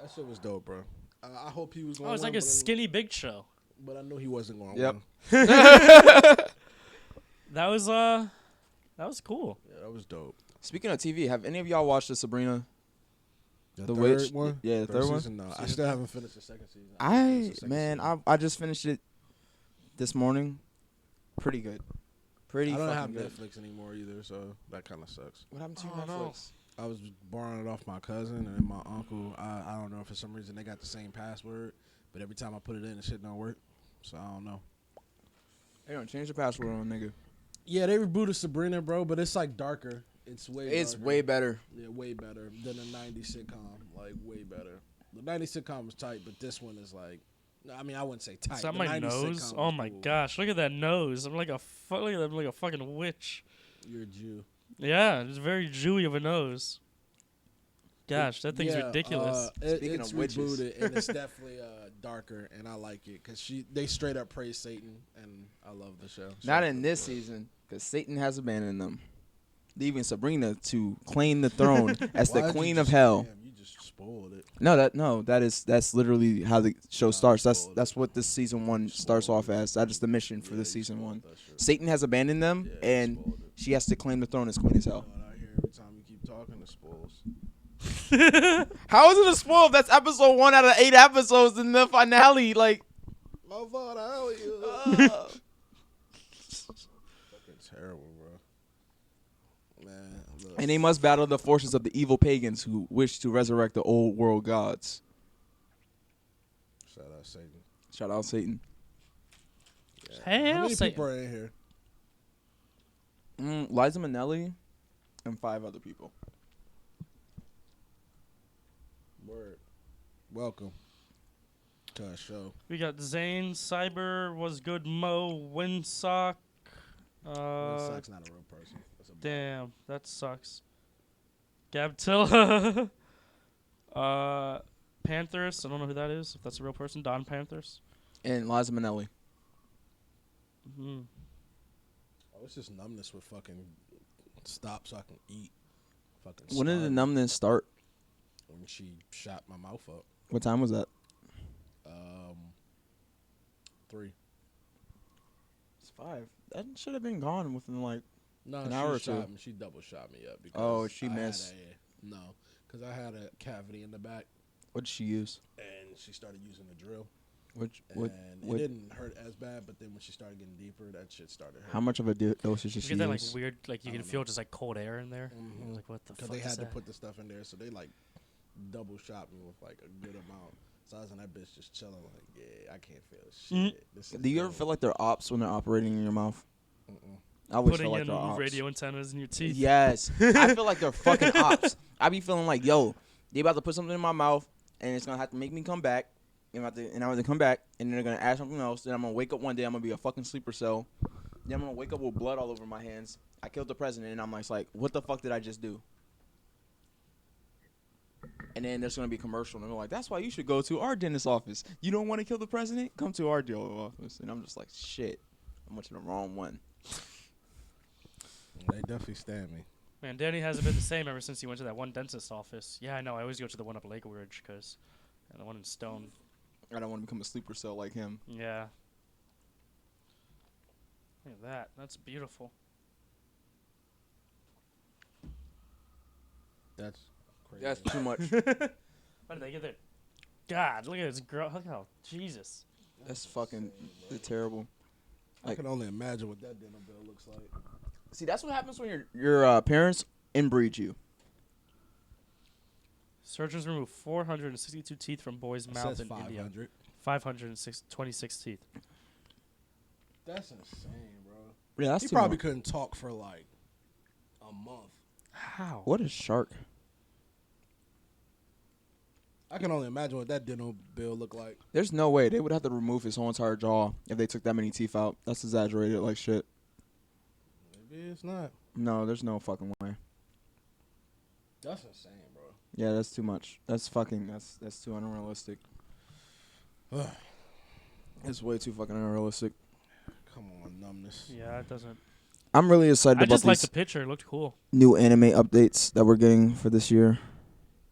That shit was dope, bro. I hope he was going. Oh, it's like a skinny Big Show. But I knew he wasn't going. Yep. Win. That was cool. Yeah, that was dope. Speaking of TV, have any of y'all watched the Sabrina? The The third Witch? one? Yeah, the third one? season? No, I still haven't finished the second season. I just finished it this morning. Pretty good. Pretty I don't fucking have good. Netflix anymore either, so that kind of sucks. What happened to your Oh, no. Netflix? I was borrowing it off my cousin and my uncle. I don't know if for some reason they got the same password, but every time I put it in, the shit don't work. So I don't know. Hey, don't change the password on, nigga. Yeah, they rebooted Sabrina, bro, but it's like darker. It's It's darker. way better. Yeah, way better than the 90s sitcom. Like, way better. The 90s sitcom was tight, but this one is like, I mean, I wouldn't say tight. Is that The my 90s nose? sitcom Oh was my cool. gosh! Look at that nose. I'm like look at that, I'm like a fucking witch. You're a Jew. Yeah, it's very Jewy of a nose. Gosh, that thing's Yeah, ridiculous. Speaking it's of witches. rebooted, and it's definitely darker, and I like it because they straight up praise Satan, and I love the show. Not in this season, because Satan has abandoned them, leaving Sabrina to claim the throne as the queen of hell. Damn, you just spoiled it. That's literally how the show starts. spoiled it. That's what this season one starts off as. That is the mission for Yeah, this you season spoiled one. that shit. Satan has abandoned them, Yeah, you and spoiled it. she has to claim the throne as queen as hell. What I hear every time you keep talking, it spoils. How is it a spoil? That's episode 1 out of 8 episodes in the finale. Like, My father, how are you? uh, Fucking terrible, bro. Man, look. and they must battle the forces of the evil pagans who wish to resurrect the old world gods. Shout out Satan. Shout out Satan. How Hell, many Satan. people are in here? Liza Minnelli and 5 other people. Word. Welcome to our show. We got Zane, Cyber, Was Good, Mo, Windsock. Sock's not a real person. That's a bot. Damn, that sucks. Gabtilla. Panthers. I don't know who that is. If that's a real person, Don Panthers. And Liza Minnelli. Mm. Oh, it's just numbness with fucking stop so I can eat. Fucking When did the starving. numbness start? When she shot my mouth up. What time was that? 3. It's 5. That should have been gone within like. No, An she hour or shot two. me. She double shot me up. Because Oh, she I had missed. No, because I had a cavity in the back, What did she use? and she started using a drill, Which and what? it didn't hurt as bad. But then when she started getting deeper, that shit started hurting. How much of a dosage did You she get that like use? weird, like you I can don't feel know. just like cold air in there. Mhm. Like what the Because fuck they is had to that? put the stuff in there, so they like double shot me with like a good amount. So I was in that bitch just chilling, like, yeah, I can't feel shit. This is Do you ever dope. feel like they're ops when they're operating in your mouth? Mm-mm. I always Putting feel like in they're ops. radio antennas in your teeth. Yes, I feel like they're fucking ops. I be feeling like, yo, they about to put something in my mouth, and it's gonna have to make me come back, and I'm gonna come back, and then they're gonna add something else. Then I'm gonna wake up one day, I'm gonna be a fucking sleeper cell. Then I'm gonna wake up with blood all over my hands. I killed the president, and I'm like, what the fuck did I just do? And then there's gonna be a commercial, and they're like, that's why you should go to our dentist office. You don't want to kill the president? Come to our dental office. And I'm just like, shit, I'm watching the wrong one. They definitely stand me. Man, Danny hasn't been the same ever since he went to that one dentist office. Yeah, I know. I always go to the one up Lake Ridge because, and the one in Stone. I don't want to become a sleeper cell like him. Yeah. Look at that. That's beautiful. That's crazy. That's too much. How did they get there? God, look at this girl. Look how Jesus. That's fucking terrible. I can only imagine what that dental bill looks like. See, that's what happens when your parents inbreed you. Surgeons removed 462 teeth from boy's It mouth says in India. 500. 526 teeth. That's insane, bro. Yeah, that's He too probably much. couldn't talk for like a month. How? What is shark? I can only imagine what that dental bill looked like. There's no way they would have to remove his whole entire jaw if they took that many teeth out. That's exaggerated like shit. Maybe it's not. No, there's no fucking way. That's insane, bro. Yeah, that's too much. That's too unrealistic. It's way too fucking unrealistic. Come on, numbness. Yeah, it doesn't. I'm really excited I about just like these the picture. It looked cool. new anime updates that we're getting for this year.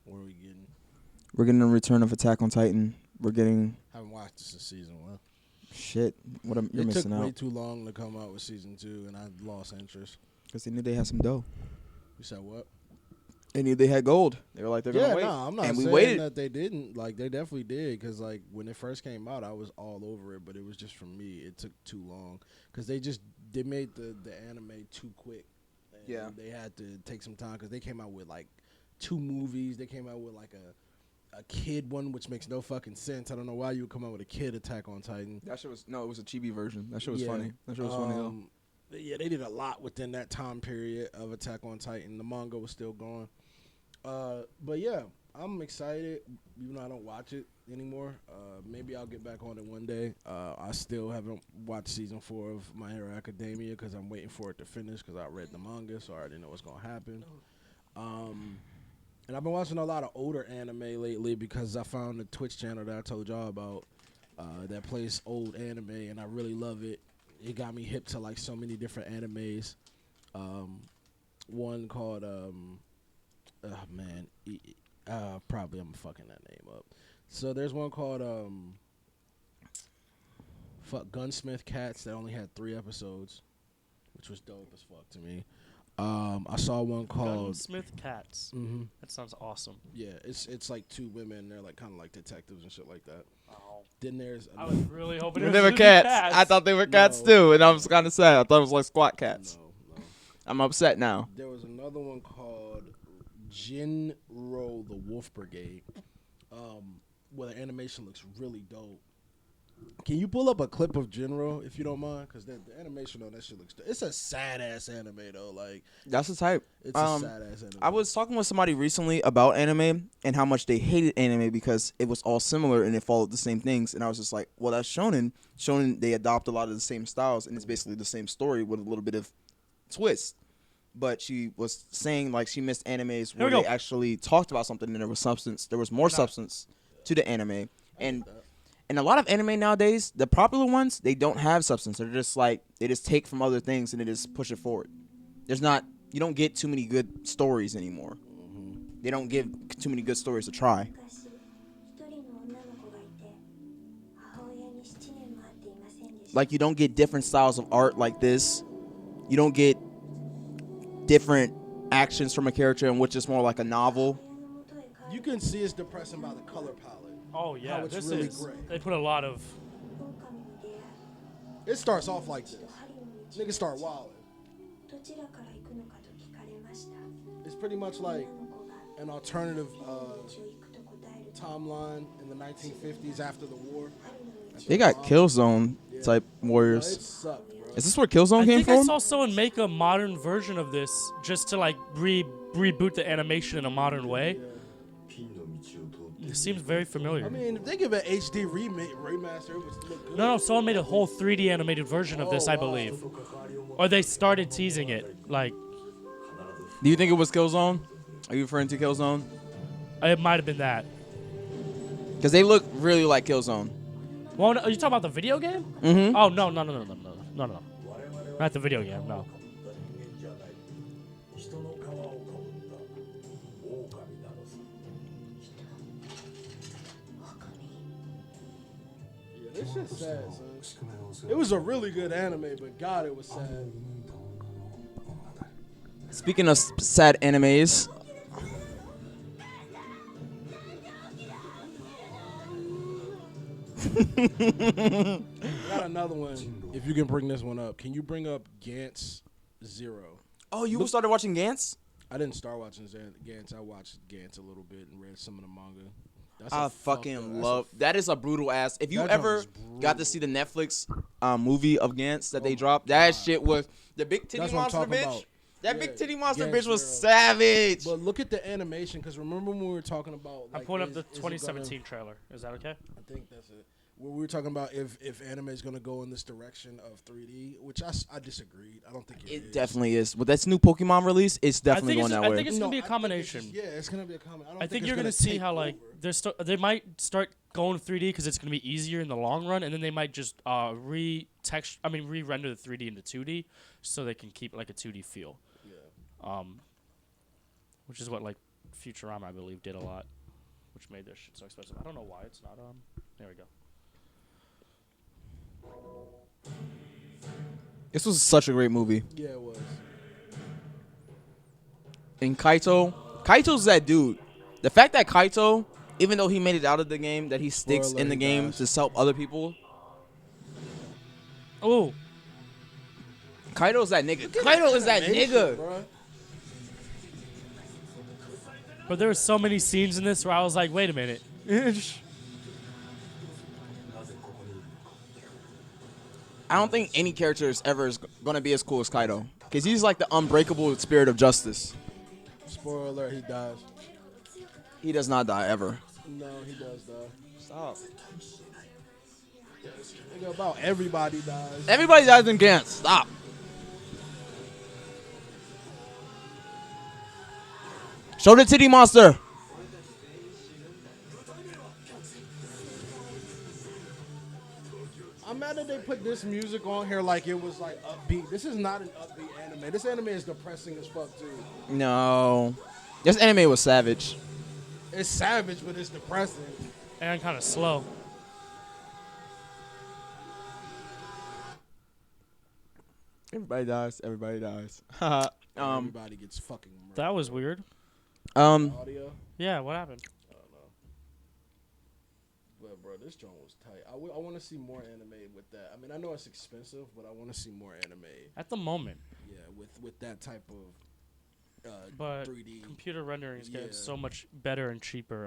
What are we getting? We're getting a return of Attack on Titan. We're getting Haven't watched this in season 1. shit. You're It took missing way out too long to come out with season 2, and I lost interest. because they knew they had some dough. You said what? They knew they had gold. They were like, they're Yeah, gonna wait. no, I'm not And we saying waited. that they didn't. Like, they definitely did, because, like, when it first came out, I was all over it, but it was just for me. It took too long, because they made the anime too quick. And Yeah. they had to take some time, because they came out with, like, 2 movies. They came out with, like, a kid one, which makes no fucking sense. I don't know why you would come out with a kid Attack on Titan. That shit was it was a chibi version. That shit was Yeah. funny. That shit was funny though. Yeah, they did a lot within that time period of Attack on Titan. The manga was still going. But yeah, I'm excited, even though I don't watch it anymore. Maybe I'll get back on it one day. I still haven't watched season 4 of My Hero Academia because I'm waiting for it to finish because I read the manga, so I already know what's going to happen. And I've been watching a lot of older anime lately because I found the Twitch channel that I told y'all about that plays old anime, and I really love it. It got me hip to like so many different animes. One called probably I'm fucking that name up. So there's one called Gunsmith Cats that only had 3 episodes, which was dope as fuck to me. I saw one called Gunsmith Cats. Mm-hmm. That sounds awesome. Yeah, it's like 2 women. They're like kind of like detectives and shit like that. Oh. Then there's I was really hoping it They was were gonna be cats. I thought they were cats No. too, and I was kind of sad. I thought it was like squat cats. no. I'm upset now. There was another one called Jinro the Wolf Brigade, where the animation looks really dope. Can you pull up a clip of Jinro if you don't mind? Because the animation on that shit looks dope. It's a sad ass anime though. Like That's the type. it's a sad ass anime. I was talking with somebody recently about anime and how much they hated anime because it was all similar and it followed the same things. And I was just like, well, that's shonen. Shonen, they adopt a lot of the same styles and it's basically the same story with a little bit of twist. But she was saying like she missed animes Here we where go. they actually talked about something and there was substance. There was more substance to the anime. And a lot of anime nowadays, the popular ones, they don't have substance. They're just like they just take from other things and they just push it forward. You don't get too many good stories anymore. They don't give too many good stories to try. 昔一人の女の子がいて母親に7年も会っていませんでした Like you don't get different styles of art like this. You don't get different actions from a character in which is more like a novel. 親の元へ帰 You る can see it's depressing by the color palette. Oh yeah, How it's this really is. great. They put a lot of. 狼に出会い It starts off like 一 this. 度針の道 Niggas start wilding. どちらから行くのかと聞かれました It's pretty much 女 like の子が an alternative 針の道を行くと答えると timeline in the 1950s after the war. 針の道 They got Killzone type But warriors. it sucked, bro. Is this where Killzone I came think I from? saw someone make a modern version of this just to like reboot the animation in a modern way. It seems very familiar. I mean, if they give an HD remaster, it would look good. No, someone made a whole 3D animated version of this, Oh, I wow. believe. Or they started teasing it. Like, Do you think it was Killzone? Are you referring to Killzone? it might have been that. Because they look really like Killzone. Well, no, are you talking about the video game? Mm-hmm. Oh, no. Not the video game, no. Yeah, this shit's sad, son. It was a really good anime, but God, it was sad. Speaking of sad animes, I got another one. If you can bring this one up, can you bring up Gantz Zero? oh, you started watching Gantz? I didn't start watching Gantz. I watched Gantz a little bit and read some of the manga. That's I a fucking fucked up- love that. Is a brutal ass. If you That ever joint is got to see the Netflix movie of Gantz that they dropped, that shit was the big titty That's what I'm monster talking bitch. about. That Yeah, big titty monster Gantz bitch was Zero. savage. But look at the animation, because remember when we were talking about. I'm Like, pulling up is- the is it gonna- 2017 trailer. Is that okay? I think that's it. Well, we were talking about if anime is going to go in this direction of 3D, which I disagreed. I don't think It is. definitely is. With this new Pokemon release, it's definitely think going it's- that I way. think it's gonna be a I think combination. it's just- yeah, it's going to be a combination. I think you're gonna see how like they might start going 3D because it's gonna be easier in the long run, and then they might just re-render the 3D into 2D so they can keep like a 2D feel. Yeah. Which is what like Futurama I believe did a lot, which made their shit so expensive. I don't know why it's not There we go. This was such a great movie. Yeah, it was. And Kaito's that dude. The fact that Kaito, even though he made it out of the game, that he sticks Spoiler, in the he game dies. to help other people. Oh, Kaito's that nigga. Kaito is that nigga. Bruh. but there were so many scenes in this where I was like, wait a minute. I don't think any character is ever gonna be as cool as Kaido, because he's like the unbreakable spirit of justice. Spoiler alert, he dies. He does not die ever. No, he does die. Stop. Nigga, about everybody dies. Everybody dies in Gantz. Stop. Show the titty monster. I'm mad that they put this music on here like it was like upbeat. This is not an upbeat anime. This anime is depressing as fuck too. No. This anime was savage. It's savage, but it's depressing. And kind of slow. Everybody dies. Everybody dies. Everybody gets fucking murdered. That was weird. Audio. Yeah, what happened? I don't know. But bro, this joint was tight. I want to see more anime with that. I mean, I know it's expensive, but I want to see more anime. At the moment, Yeah, with that type of but 3D. computer rendering is getting Yeah. so much better and cheaper.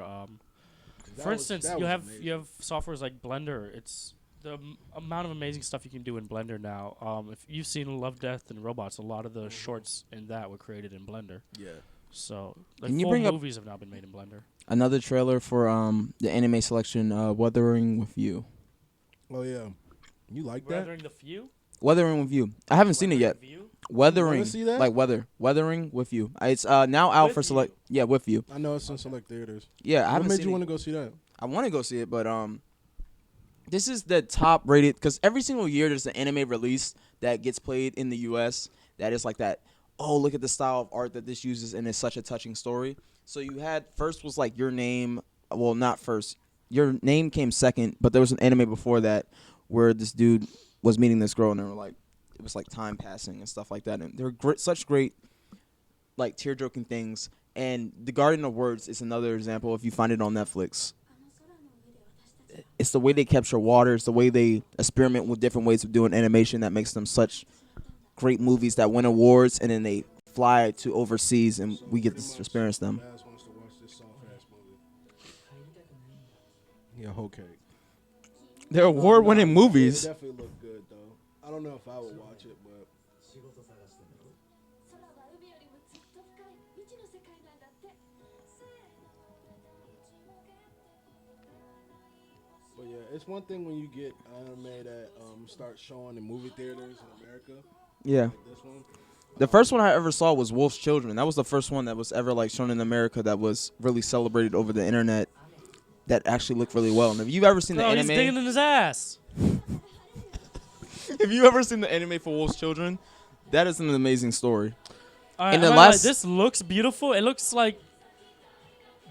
That For was- instance, that you was have amazing. you have softwares like Blender. It's the amount of amazing stuff you can do in Blender now. If you've seen Love, Death, and Robots, a lot of the shorts in that were created in Blender. Yeah. So like Can you full bring up- movies have now been made in Blender. Another trailer for the anime selection, Weathering with You. Oh yeah. You like that? Weathering the Few. Weathering with You. I haven't seen it yet. View? Weathering, see that? like weather. Weathering with You. It's now out With for select. You. Yeah, with you. I know it's in select theaters. Yeah, I What haven't made seen you it. want to go see that? I want to go see it, but this is the top rated because every single year there's an anime release that gets played in the U.S. that is like that. Oh, look at the style of art that this uses, and it's such a touching story. So you had first was like Your Name. Well, not first. Your Name came second, but there was an anime before that where this dude was meeting this girl, and they were like, it was like time passing and stuff like that, and they're such great, like tear-jerking things. And The Guardian of Words is another example. If you find it on Netflix. It's the way they capture water. It's the way they experiment with different ways of doing animation that makes them such great movies that win awards, and then they fly to overseas and we get to experience them. Baz wants to watch this soft ass movie. Yeah, whole cake. They're award-winning It movies. definitely looked good though. I don't know if I would watch it, but 空は海よりもずっと深い未知の世界なんだって but yeah, it's one thing when you get anime that starts showing in movie theaters in America. Yeah. Like this one. The first one I ever saw was Wolf's Children. That was the first one that was ever like shown in America that was really celebrated over the internet. That actually looked really well. And if you've ever seen the Oh, he's digging anime, in his ass. if you ever seen the anime for Wolf's Children, that is an amazing story. All right, And the I'm not gonna lie, last- this looks beautiful. It looks like,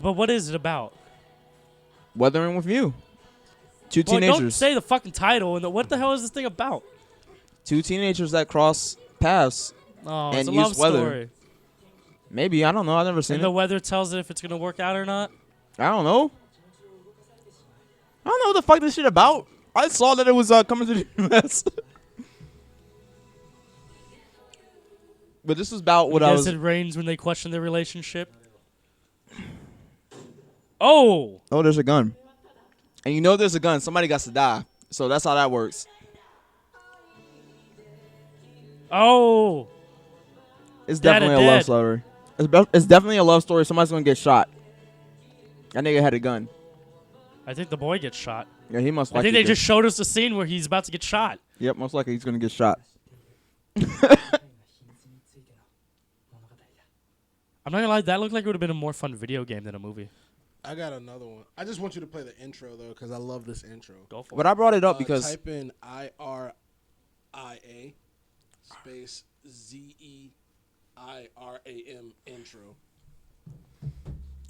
but what is it about? Weathering with You. Two Well, teenagers. don't say the fucking title. And what the hell is this thing about? Two teenagers that cross paths. Oh, And it's a use love weather. story. Maybe, I don't know. I've never seen And it. the weather tells it if it's gonna work out or not. I don't know. I don't know what the fuck this shit about. I saw that it was coming to the US. But this was about what I Yes, was. it rains when they question their relationship. Oh, Oh, there's a gun. And you know there's a gun. Somebody got to die. So that's how that works. oh. It's Dad definitely is a love dead. story. It's definitely a love story. Somebody's gonna get shot. That nigga had a gun. I think the boy gets shot. Yeah, he must I likely think they get- just showed us the scene where he's about to get shot. Yep, most likely he's gonna get shot. I'm not gonna lie, that looked like it would have been a more fun video game than a movie. I got another one. I just want you to play the intro though, because I love this intro. Go for But it. I brought it up because Type in IRIA space ZEIRAM intro.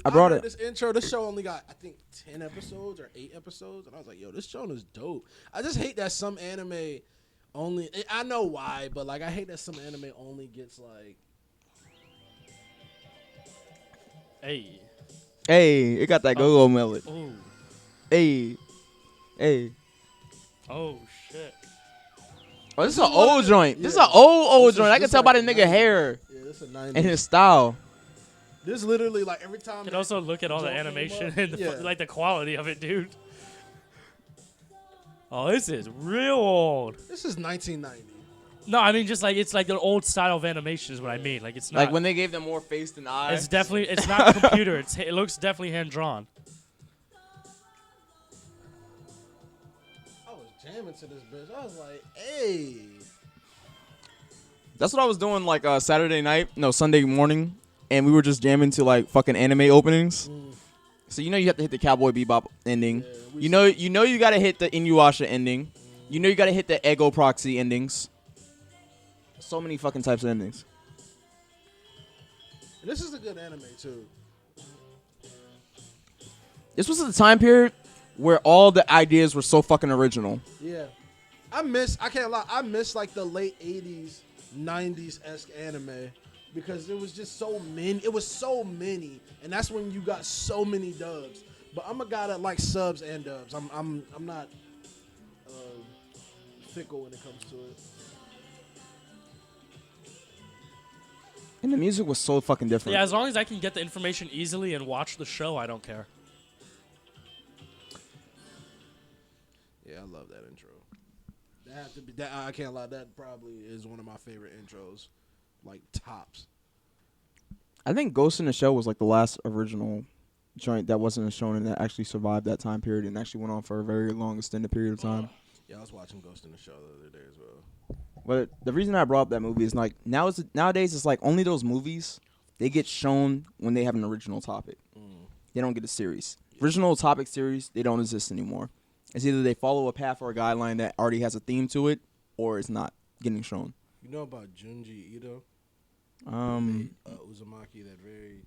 I brought heard it. This intro. This show only got I think 10 episodes or 8 episodes, and I was like, yo, this show is dope. I just hate that some anime only. I know why, but like I hate that some anime only gets like. Hey. Hey, it got that go-go melody. Oh. Hey, hey. Oh shit. Oh, this is an old joint. This is an old joint. I can tell by the nigga hair Yeah, this is a 90s. and his style. This literally like every time. You can also look at all the Joe came animation up, and yeah. like the quality of it, dude. Oh, this is real old. This is 1990. No, I mean just like it's like an old style of animation is what I mean. Like it's not. Like when they gave them more face than eyes. It's definitely it's not computer. It looks definitely hand drawn. I was jamming to this bitch. I was like, hey. That's what I was doing like Saturday night, no Sunday morning, and we were just jamming to like fucking anime openings. So you know you have to hit the Cowboy Bebop ending. Yeah, you know you gotta hit the Inuyasha ending. You know you gotta hit the Ego Proxy endings. So many fucking types of endings. And this is a good anime too. This was the time period where all the ideas were so fucking original. Yeah. I can't lie, I miss like the late 80s, 90s-esque anime because it was just so many. It was so many. And that's when you got so many dubs. But I'm a guy that likes subs and dubs. I'm not fickle when it comes to it. And the music was so fucking different. Yeah, as long as I can get the information easily and watch the show, I don't care. Yeah, I love that intro. That have to be that. I can't lie. That probably is one of my favorite intros, like tops. I think Ghost in the Shell was like the last original joint that wasn't a shonen that actually survived that time period and actually went on for a very long extended period of time. Yeah, I was watching Ghost in the Shell the other day as well. But the reason I brought up that movie is like nowadays it's like only those movies they get shown when they have an original topic. They don't get a series. Original topic series, they don't exist anymore. It's either they follow a path or a guideline that already has a theme to it, or it's not getting shown. You know about Junji Ito? Um, Uzumaki, that very,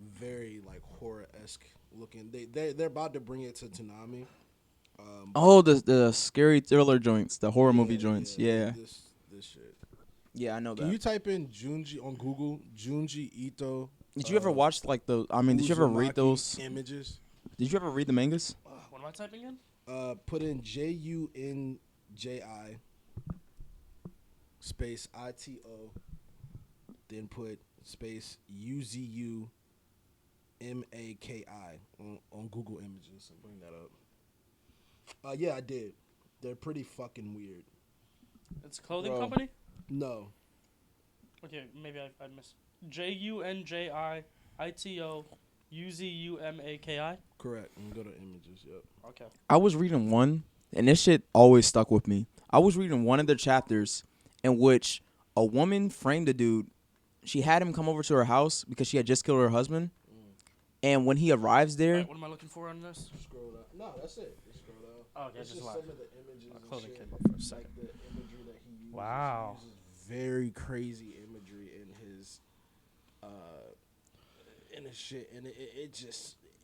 very like horror-esque looking. They're about to bring it to Toonami. oh, the scary thriller joints, the horror movie joints. Yeah, This shit. yeah, I know that. Can you type in Junji on Google? Junji Ito. Did you ever watch like the? I mean, did you ever read Uzumaki those? images? Did you ever read the mangas? What am I typing in? Put in JUNJI space ITO, then put space UZUMAKI on Google Images and bring that up. Yeah, I did. They're pretty fucking weird. It's a clothing Bro. company? No. Okay, maybe I missed. JUNJIITOUZUMAKI? Correct. And go to images. Yep. Okay. I was reading one, and this shit always stuck with me. I was reading one of the chapters in which a woman framed a dude. She had him come over to her house because she had just killed her husband. And when he arrives there, Alright, what am I looking for on this? Scroll down. No, that's it. Just scroll down. Oh, okay, It's just just live. some of the images My and clothing shit. came up for a Like second. the imagery that he uses. Wow. He uses very crazy imagery in his shit, and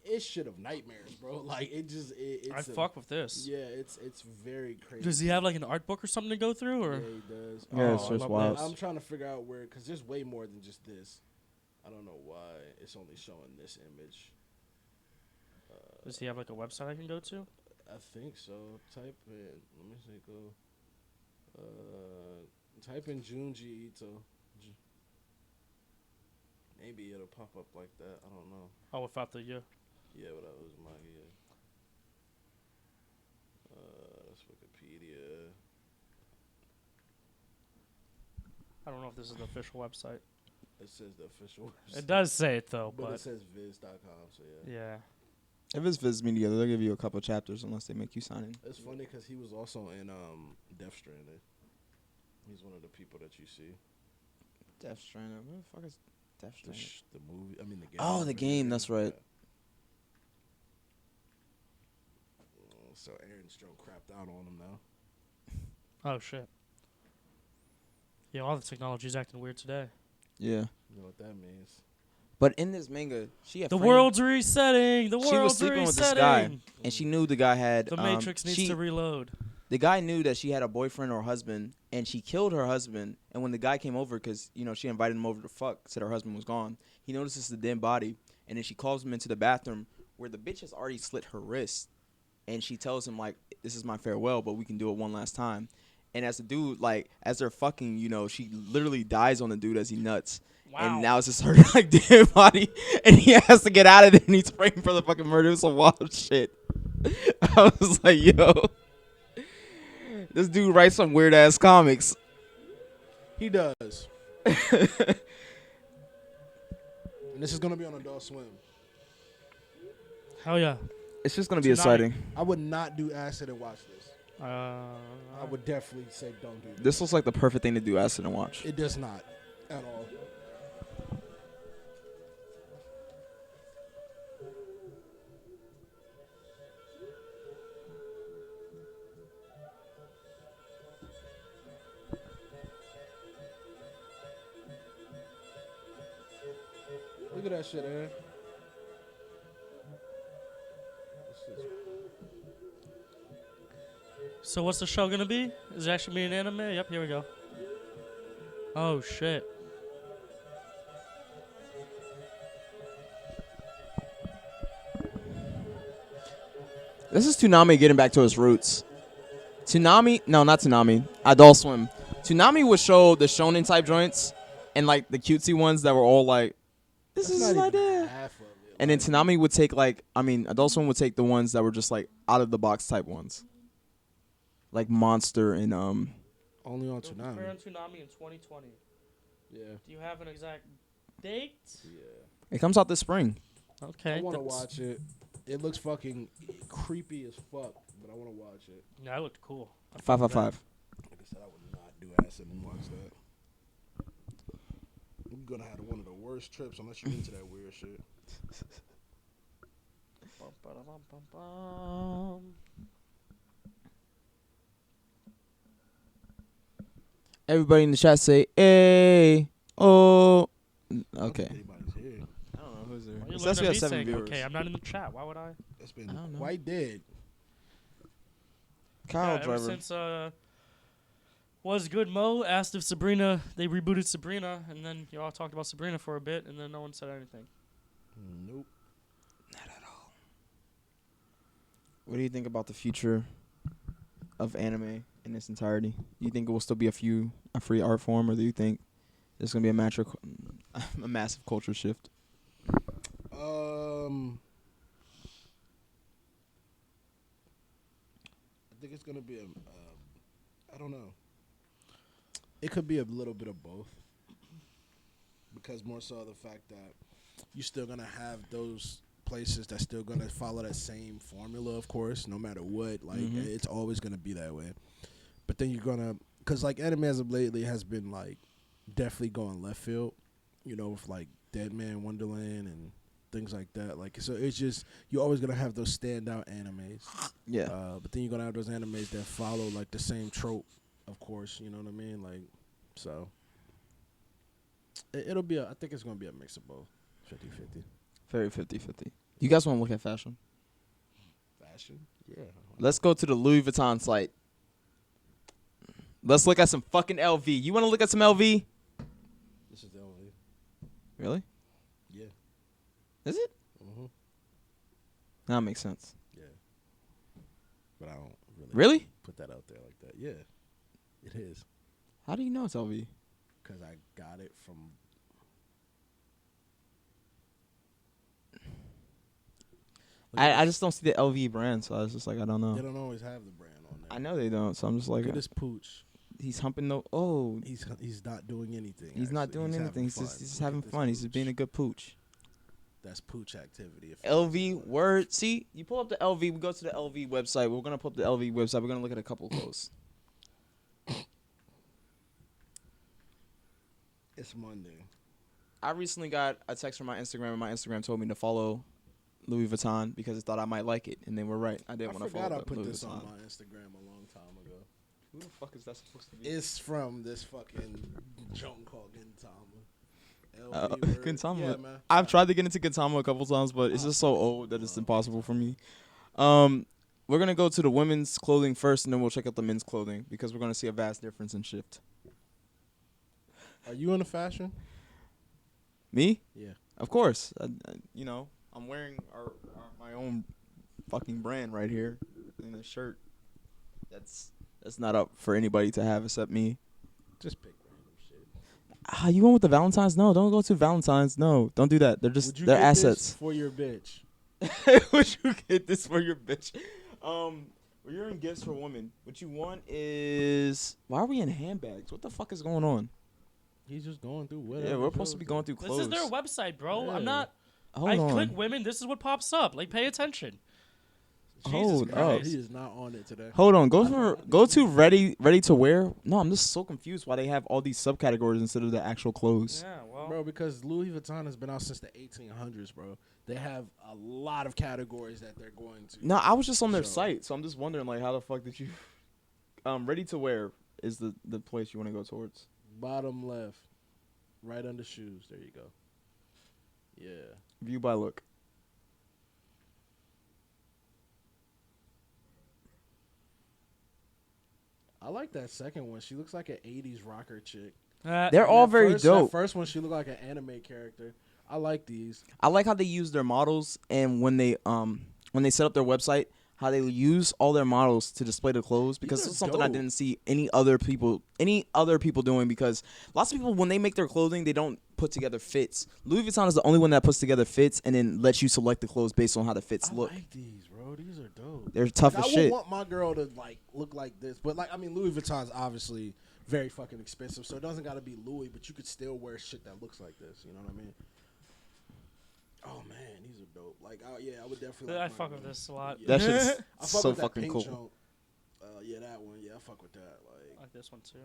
it's shit of nightmares, bro. Like it's I fuck with this. Yeah, it's very crazy. Does he have like an art book or something to go through, Yeah, or? he does. Yeah, it's I just love wild. this. I'm trying to figure out where, because there's way more than just this. I don't know why it's only showing this image. Does he have like a website I can go to? I think so. Type in. Let me see. Go. Type in Junji Ito. Maybe it'll pop up like that. I don't know. Oh, without the year. Yeah, what else? Manga. That's Wikipedia. I don't know if this is the official website. It says the official website. It does say it though, But but it says viz.com, so yeah. yeah. If it's Viz Me Together, they'll give you a couple chapters unless they make you sign in. It's funny because he was also in Death Stranding. He's one of the people that you see. Death Stranding. What the fuck is Death The, Stranding? the movie. I mean the game. Oh, the game, that's right. Yeah. So Aaron Strong crapped out on him now. Oh shit. Yeah, all the technology's acting weird today. Yeah. You know what that means? But in this manga, she had The framed- world's resetting. The world's She was sleeping with this guy, and she knew the guy had. The Matrix needs to reload. The guy knew that she had a boyfriend or husband, and she killed her husband. And when the guy came over, because she invited him over to fuck, said her husband was gone. He notices the dead body, and then she calls him into the bathroom where the bitch has already slit her wrist, and she tells him like, "This is my farewell, but we can do it one last time." And as the dude, like, as they're fucking, she literally dies on the dude as he nuts. Wow. And now it's just her like dead body, and he has to get out of there, and he's praying for the fucking murder. It's some wild shit. I was like, yo, this dude writes some weird ass comics. He does. And this is gonna be on Adult Swim. Hell yeah. It's just gonna be Tonight. exciting. I would not do acid and watch this. I I would definitely say don't do this. This looks like the perfect thing to do acid and watch. It does not at all. Look at that shit, man. So what's the show gonna be? Is it actually be an anime? Yep, here we go. Oh shit. This is Toonami getting back to his roots. Not Toonami. Adult Swim. Toonami would show the shonen type joints and like the cutesy ones that were all like, this That's is not like even that. half of it. And then Toonami would take Adult Swim would take the ones that were just like out of the box type ones, like Monster and only on They'll Toonami. premiere on Toonami in 2020. Yeah. Do you have an exact date? Yeah. it comes out this spring. Okay. I want to that's- watch it. It looks fucking creepy as fuck, but I want to watch it. Yeah, that looked cool. 555. Like I said, I would not do acid and watch that. You're gonna have one of the worst trips unless you're into that weird shit. Bum, ba-da-bum, bum, bum. Everybody in the chat say, "Hey, oh." Okay. Anybody's here. I don't know who's there. Why are you It looking says we at have me 7 saying, viewers. okay, I'm not in the chat. Why would I? It's been I don't know. quite dead. Kyle Ever Driver. since Was Good Mo asked if Sabrina, they rebooted Sabrina, and then you all talked about Sabrina for a bit, and then no one said anything. Nope. What do you think about the future of anime in its entirety? Do you think it will still be a free art form, or do you think there's gonna be a massive culture shift? I think it's gonna be I don't know. It could be a little bit of both, because more so the fact that you're still gonna have those places that's still gonna follow that same formula, of course, no matter what. Like it's always gonna be that way. But then you're gonna, cause like anime as of lately has been like definitely going left field, with like Dead Man Wonderland and things like that. Like, so it's just, you're always gonna have those standout animes. Yeah. But then you're gonna have those animes that follow like the same trope, of course. You know what I mean? Like, so it'll be. I think it's gonna be a mix of both, 50-50. Very 50-50. You guys want to look at fashion? Fashion, yeah. Let's go to the Louis Vuitton site. Let's look at some fucking LV. You want to look at some LV? This is the only. Really? Yeah. Is it? Mm-hmm. That makes sense. Yeah. But I don't Really? put that out there like that. Yeah, it is, How do you know it's LV? because I got it from. I just don't see the LV brand, so I was just like, I don't know. They don't always have the brand on there. I know they don't, so I'm just like, Look at this pooch. he's humping no. Oh, He's not doing anything. he's not actually. doing He's anything. having He's just Look at having this fun. He's just being a pooch. good pooch. That's pooch activity. If LV word. See, you pull up the LV. We go to the LV website. We're gonna pull up the LV website. We're gonna look at a couple clothes. It's Monday. I recently got a text from my Instagram, and my Instagram told me to follow Louis Vuitton because it thought I might like it, and they were right. I I didn't want to follow forgot I put Louis this Vuitton. on my Instagram a long time ago. Who the fuck is that supposed to be? It's from this fucking junk called Gintama. Gintama. Yeah, man. I've tried to get into Gintama a couple times, but it's just so old that it's impossible for me. We're gonna go to the women's clothing first, and then we'll check out the men's clothing because we're gonna see a vast difference and shift. Are you into fashion? Me? Yeah. Of course. You know, I'm wearing my own fucking brand right here in a shirt. That's not up for anybody to have except me. Just pick random shit. You went with the Valentine's? No, don't go to Valentine's. No, don't do that. They're Would just you they're get this assets. for your bitch? Would you get this for your bitch? You're in gifts for women. What you want is why are we in handbags? What the fuck is going on? He's just going through whatever. Yeah, we're supposed to be going through This clothes. is their website, bro. Yeah. I'm not. Hold I on. click women. This is what pops up. Like, pay attention. Hold Jesus up. Christ. He is not on it today. Hold on. Go to ready to wear. No, I'm just so confused why they have all these subcategories instead of the actual clothes. Yeah, well. Bro, because Louis Vuitton has been out since the 1800s, bro. They have a lot of categories that they're going to. No, I was just on their So- site, so I'm just wondering like how the fuck did you ready to wear is the place you want to go towards. Bottom left, right under shoes. There you go. Yeah. View by look. I like that second one. She looks like an 80s rocker chick. They're And all that very first, dope. That first one, she looked like an anime character. I like these. I like how they use their models and when they set up their website, how they use all their models to display the clothes because These this are is something I dope. didn't see any other people doing because lots of people when they make their clothing they don't put together fits. Louis Vuitton is the only one that puts together fits and then lets you select the clothes based on how the fits I look. like these, bro. These are dope. They're tough Like, as I shit. would want my girl to like look like this, but like I mean, Louis Vuitton's obviously very fucking expensive, so it doesn't got to be Louis, but you could still wear shit that looks like this. You know what I mean? Oh man, these are dope. Like, yeah, I would definitely. I Like fuck mine, with man. this a lot. Yeah. That shit's I fuck so with that fucking pink cool. joint. Yeah, that one. Yeah, I fuck with that. I Like, like this one too.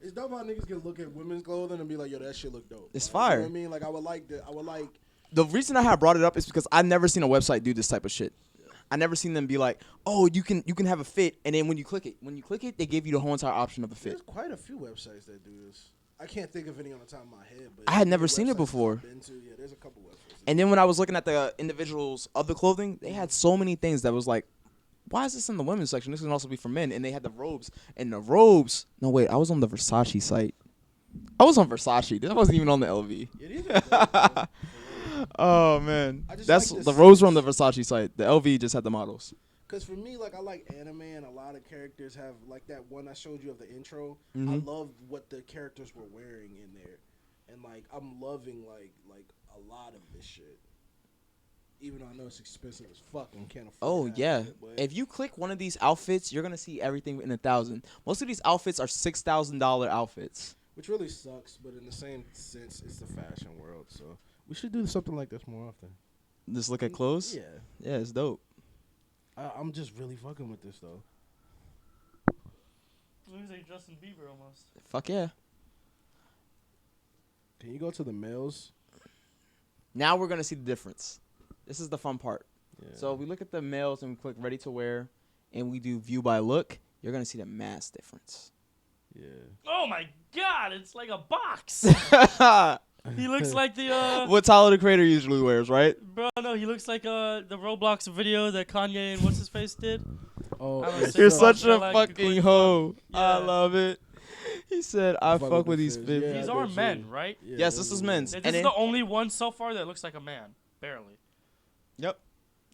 it's dope how niggas can look at women's clothing and be like, yo, that shit look dope. It's Like, fire. You know what I mean? Like, I would like that. I would like. The reason I have brought it up is because I've never seen a website do this type of shit. I never seen them be like, oh, you can have a fit, and then when you click it, they give you the whole entire option of the fit. There's quite a few websites that do this. I can't think of any on the top of my head, but I had never many seen it websites before. I've been to, yeah, there's a couple websites. And then when I was looking at the individuals of the clothing, they had so many things that was like, why is this in the women's section? This can also be for men. And they had the robes. And the robes. No, wait, I was on the Versace site. I was on Versace. This wasn't even on the LV. Yeah, these are dope, bro. Oh man, I just that's like the this- robes were on the Versace site. The LV just had the models. Cause for me, like I like anime, and a lot of characters have like that one I showed you of the intro. Mhm. I love what the characters were wearing in there, and like I'm loving like a lot of this shit. Even though I know it's expensive as fuck and can't afford. Oh half yeah, of it, but if you click one of these outfits, you're gonna see everything in 1,000. Most of these outfits are $6,000 outfits. which really sucks, but in the same sense, it's the fashion world, so we should do something like this more often. Just look at clothes. Yeah, Yeah, it's dope. I'm just really fucking with this though. Looks like Justin Bieber almost. Fuck yeah. Can you go to the males? Now we're gonna see the difference. This is the fun part. Yeah. So we look at the males and we click ready to wear, and we do view by look. You're gonna see the mass difference. yeah. Oh my God! It's like a box. He looks like the What Tyler the Creator usually wears, right? bro. No, he looks like the Roblox video that Kanye and what's his face did. Oh, I don't yeah, see You're so- such a I like the fucking quick hoe. fun. I Yeah. love it. He said, "I fuck fuck with with the these fizz. 50." Yeah, These I are do men, too. right? Yeah, Yes, those this is are men's. This And is then- the only one so far that looks like a man, barely. Yep.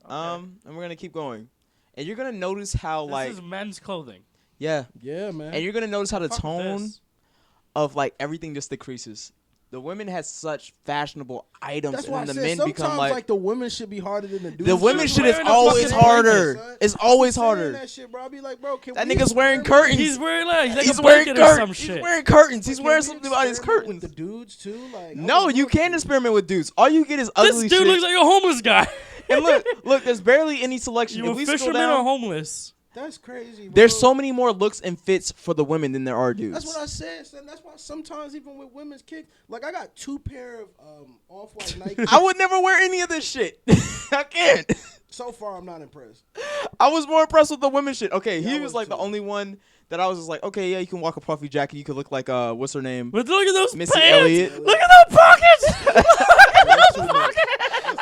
Okay. And we're gonna keep going, and you're gonna notice how This like is men's clothing. yeah, Yeah, man. and you're gonna notice how the Fuck with tone this. of like everything just decreases. The women has such fashionable items, That's and why I then the said men sometimes become like the women should be harder than the dudes. the women He's shit is wearing a always fucking harder. Son. It's I always be saying harder. That shit, bro. I be like, bro, can That we nigga's wearing experiment? curtains. He's wearing like He's a wearing blanket or some curtains. shit. He's wearing curtains. He's Can wearing we something about his experiment curtains. with the dudes too. Like, No, you can't experiment with dudes. All you get is This ugly dude shit. looks like a homeless guy. And look, there's barely any selection. You If a we scroll fisherman or down, homeless? That's crazy. Bro. there's so many more looks and fits for the women than there are dudes. That's what I said, son. That's why sometimes even with women's kicks, like I got 2 pair of off-white Nike. I would never wear any of this shit. I can't. So far, I'm not impressed. I was more impressed with the women shit. Okay, Yeah, he I was was like the too. only one that I was just like, okay, yeah, you can walk a puffy jacket. You could look like what's her name? But look at those Missy pants. Elliott. Look at those pockets. That's too much.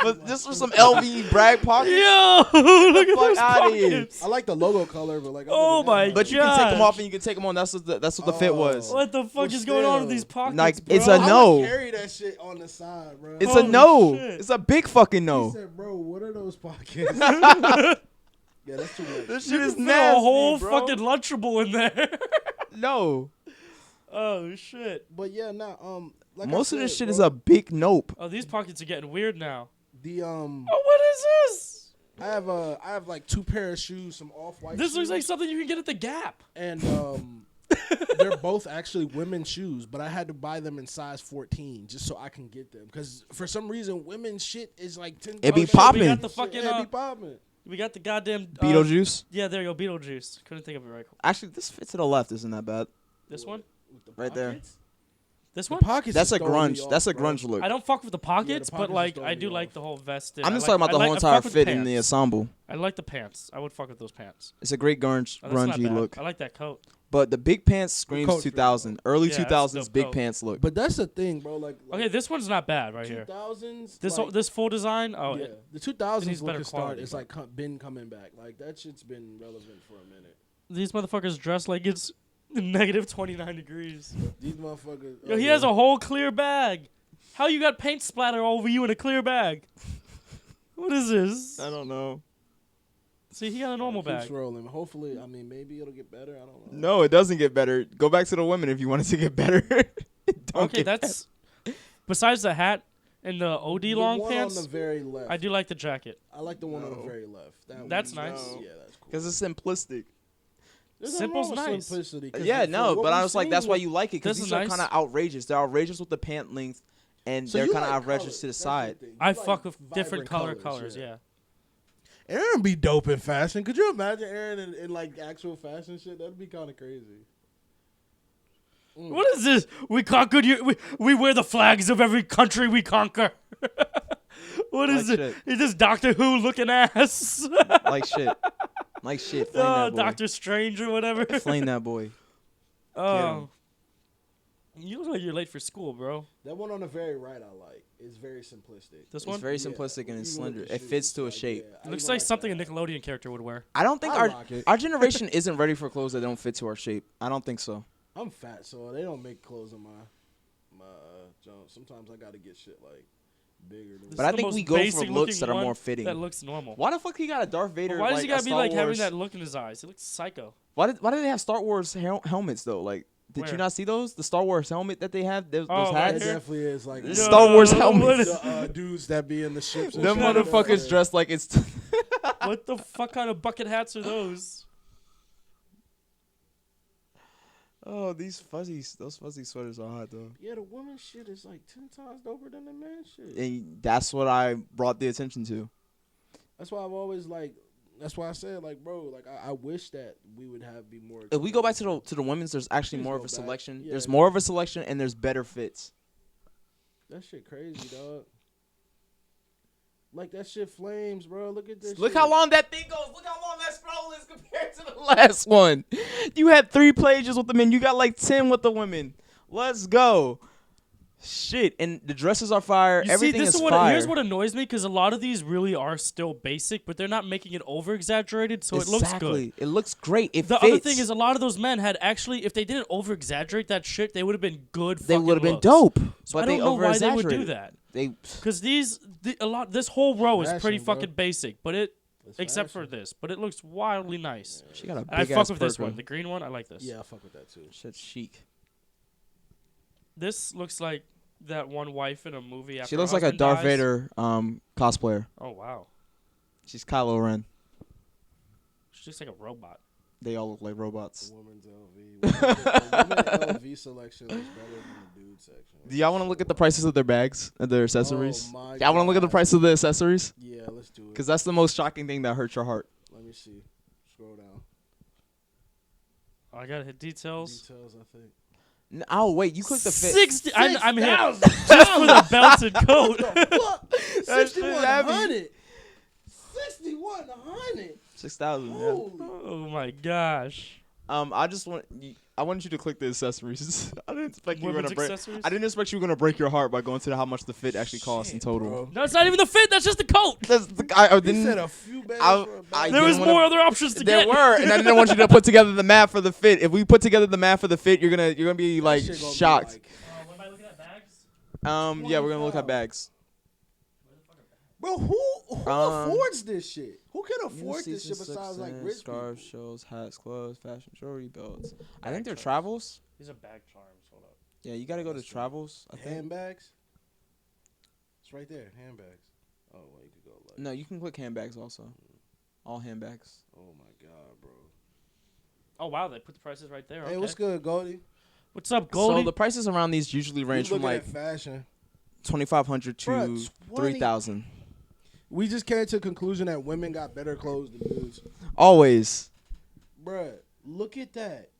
But just for some LV brag pockets. Yo, look at fuck those outta here. pockets. I like the logo color, but like, Oh other than my that, But you can take them Gosh. off and you can take them on. That's what the fit was. What the fuck Well, is going on with still. these pockets, Like, bro? it's a I no. would carry that shit on the side, bro. It's Holy a no. shit. It's a big fucking He no. said, bro, what are those pockets? Yeah, that's too much. This You shit can is fit nasty, a whole bro. fucking Lunchable in there. No. Oh shit. But yeah, like Most I of this said, shit bro, is a big nope. Oh, these pockets are getting weird now. the Oh, what is this? I have like 2 pair of shoes, some off-white. This looks shoes, like something you can get at the Gap. and they're both actually women's shoes, but I had to buy them in size 14 just so I can get them because for some reason women's shit is like 10. It be shit, popping. We got the fucking. Yeah, it be popping. We got the goddamn Beetlejuice. Yeah, there you go, Beetlejuice. Couldn't think of it right. Actually, this fit to the left isn't that bad. This one. With the Right there. pockets? This The one. pockets. That's is a throwing me grunge. off, That's a bro. grunge look. I don't fuck with the pockets, pockets but is like throwing I me do like off. the whole vested. I'm just I talking like- about the I whole like- I entire fuck with fit in the pants. ensemble. I like the pants. I would fuck with those pants. It's a great grunge, Oh, that's not grungy bad. look. I like that coat. But the big pants screams coat's 2000, early Yeah, that's a 2000s dope big coat. pants look. But that's the thing, bro. Like Okay, this one's not bad right here. 2000s. This like, this full design. Oh, yeah, it- the 2000s needs look better has started. quality, It's but- like been coming back. Like that shit's been relevant for a minute. these motherfuckers dress like it's negative 29 degrees. These motherfuckers. Yo, he has a whole clear bag. How you got paint splatter over you in a clear bag? What is this? I don't know. See, he got a normal Keeps bag. rolling. Hopefully, I mean, maybe it'll get better. I don't know. No, it doesn't get better. Go back to the women if you want it to get better. Don't Okay, get that's besides the hat and the OD The long one pants. on the very left. I do like the jacket. I like the one on No. the very left. That That's one. nice. Yeah, that's cool. because it's simplistic. There's nothing Simple's wrong with nice. simplicity, 'cause Yeah, for no, what but I we've was like, seen that's why with- you like it because This these is are nice. kind of outrageous. They're outrageous with the pant length, and So they're you kind of like outrageous colors. to the That's the side. thing. You I like fuck with different vibrant colors. Yeah. Aaron be dope in fashion. Could you imagine Aaron in like actual fashion shit? That'd be kind of crazy. What is this? We conquered you. We wear the flags of every country we conquer. What is Like it? shit. Is this Doctor Who looking ass? Like shit. Like shit. Flame Oh, that boy. Doctor Strange or whatever. Flame that boy. Oh. You look like you're late for school, bro. That one on the very right, I like. It's very simplistic. This It's one? very Yeah, simplistic and it's even with slender. the It shoes, fits to a like, shape. yeah, I Looks even like something a that. Nickelodeon character would wear. I don't think I our rock it. our generation isn't ready for clothes that don't fit to our shape. I don't think so. I'm fat, so they don't make clothes in my junk. Sometimes I gotta get shit like bigger. Than This But is I the think most we go for basic looks looking that are one more fitting. That looks normal. Why the fuck he got a Darth Vader? Why does like, he a gotta be Star like having Wars- that look in his eyes? He looks psycho. Why did they have Star Wars helmets though? Like, did Where? you not see those? The Star Wars helmet that they have. Those Oh, right That hats. here? definitely is like This Star Wars helmets. The dudes that be in the ships. and Them shit like that. motherfuckers dressed like it's. What the fuck kind of bucket hats are those? Oh, these those fuzzy sweaters are hot though. Yeah, the woman shit is like 10 times doper than the man shit. And that's what I brought the attention to. That's why I've always like. That's why I said like, bro, like I wish that we would be more. If we go back to the women's, there's actually Please more go of a back. selection. Yeah. There's more of a selection and there's better fits. That shit crazy, dog. Like that shit flames, bro. Look at this. Look shit. how long that thing goes. Look how long that scroll is compared to the last one. You had 3 pages with the men. You got like 10 with the women. Let's go. Shit, and the dresses are fire. You Everything see, this is is what fire. here's what annoys me because a lot of these really are still basic, but they're not making it over exaggerated, so it looks good. It looks great. It The fits. other thing is, a lot of those men had actually, if they didn't over exaggerate that shit, they would have been good. they would have been looks. dope. So But I they don't know why they would do over-exaggerated. that. They Because this whole row is pretty Fashion, bro. fucking basic, but it It's except for fashion. this, but it looks wildly nice. she got a And I big fuck ass with this perker. one, the green one. I like this. Yeah, I fuck with that too. Shit's chic. This looks like that one wife in a movie. After She looks her like a husband Darth dies? Vader cosplayer. Oh wow, She's Kylo Ren. she looks like a robot. They all look like robots. The women's LV. The women's LV selection is better than the dude section. Do y'all want to look at the prices of their bags and their accessories? Oh my Y'all want to look at the God. price of the accessories? Yeah, let's do it. Because that's the most shocking thing that hurts your heart. Let me see. Scroll down. I gotta hit details. Details, I think. Oh wait, you click the fit. 60. I'm here just for the belted coat. That's 6,100. 6,100. 6,000. Yeah. Holy. Oh my gosh. I wanted you to click the accessories. I didn't expect you were Women's gonna break. accessories? I didn't expect you were gonna break your heart by going to how much the fit actually costs in total. bro. No, it's not even the fit. That's just the coat. I He didn't. said a few bags I- for a I bag. There was didn't wanna- more other options to There get. were, and I didn't want you to put together the math for the fit. If we put together the math for the fit, you're gonna be like That shit gonna be shocked. like- What am I looking at? Bags? Yeah, we're gonna look at bags. Bro, who Um, affords this shit? Who can afford this shit Season besides like 6 rich scarves, people? shows, hats, clothes, fashion, jewelry, belts. I Bag think they're charms. travels. These are bag charms. Hold up. Yeah, you gotta go to travels. I think. Handbags? It's right there, handbags. Oh, well, you could go like. No, you can click handbags also. All handbags. Oh my god, bro. Oh wow, they put the prices right there. Hey, Okay. what's good, Goldie? What's up, Goldie? So the prices around these usually range You from looking like at fashion. 2,500 to Bruh, 3,000. We just came to the conclusion that women got better clothes than dudes. Always. Bruh, look at that.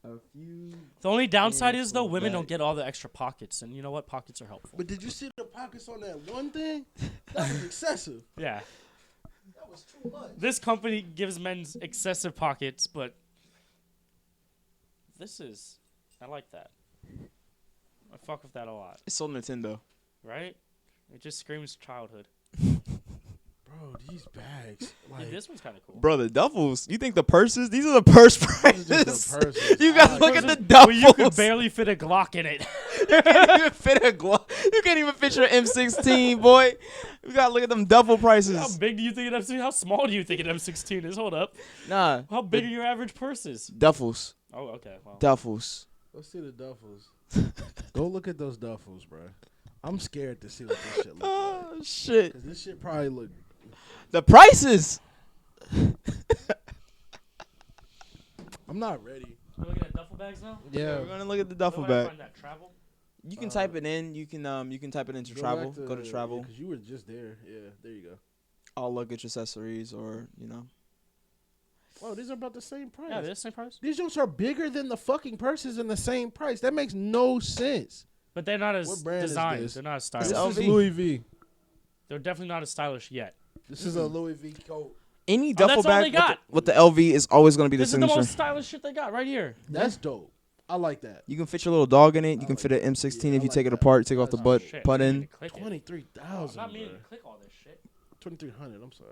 The only downside is though, women back. don't get all the extra pockets, and you know what? Pockets are helpful. But did you see the pockets on that one thing? That was excessive. Yeah. That was too much. This company gives men excessive pockets, but I like that. I fuck with that a lot, It's so Nintendo. right? It just screams childhood. Bro, these bags. Yeah, Like, this one's kind of cool. Bro, the duffels. You think the purses? These are the purse prices. just the purses. You gotta I look like at the Well, duffels. you could barely fit a Glock in it. You can't even fit a You can't even fit your M16, boy. You gotta look at them duffel How prices. big do you think an M16? How small do you think an M16 is? Hold up. Nah, How big are your average purses? duffels. Oh, okay. Well, Duffels. let's see the duffels. Go look at those duffels, bro. I'm scared to see what this shit look like. Oh, shit. Cause this shit probably look. The prices. I'm not ready. we're looking at duffel bags now. We're gonna look at the duffel Where do I bag. find that travel? You can type it in. You can type it into travel. Go to travel. Cause you were just there. Yeah, there you go. All luggage accessories, or Oh, these are about the same price. Yeah, they're the same price. These jokes are bigger than the fucking purses and the same price. That makes no sense. But they're not as What brand is designed. this? They're not as This stylish. LV. is Louis V. They're definitely not as stylish yet. This is a Louis V coat. Any Oh, duffel that's all bag they got. with the LV is always gonna be the This is the signature. most stylish shit they got right here. That's dope. I like that. You can fit your little dog in it. You can fit an M16 yeah, if I you like take it that. apart, take off the Oh, butt shit. butt I need in. to click it. 23,000. Not meaning to click all this shit. 2,300. I'm sorry,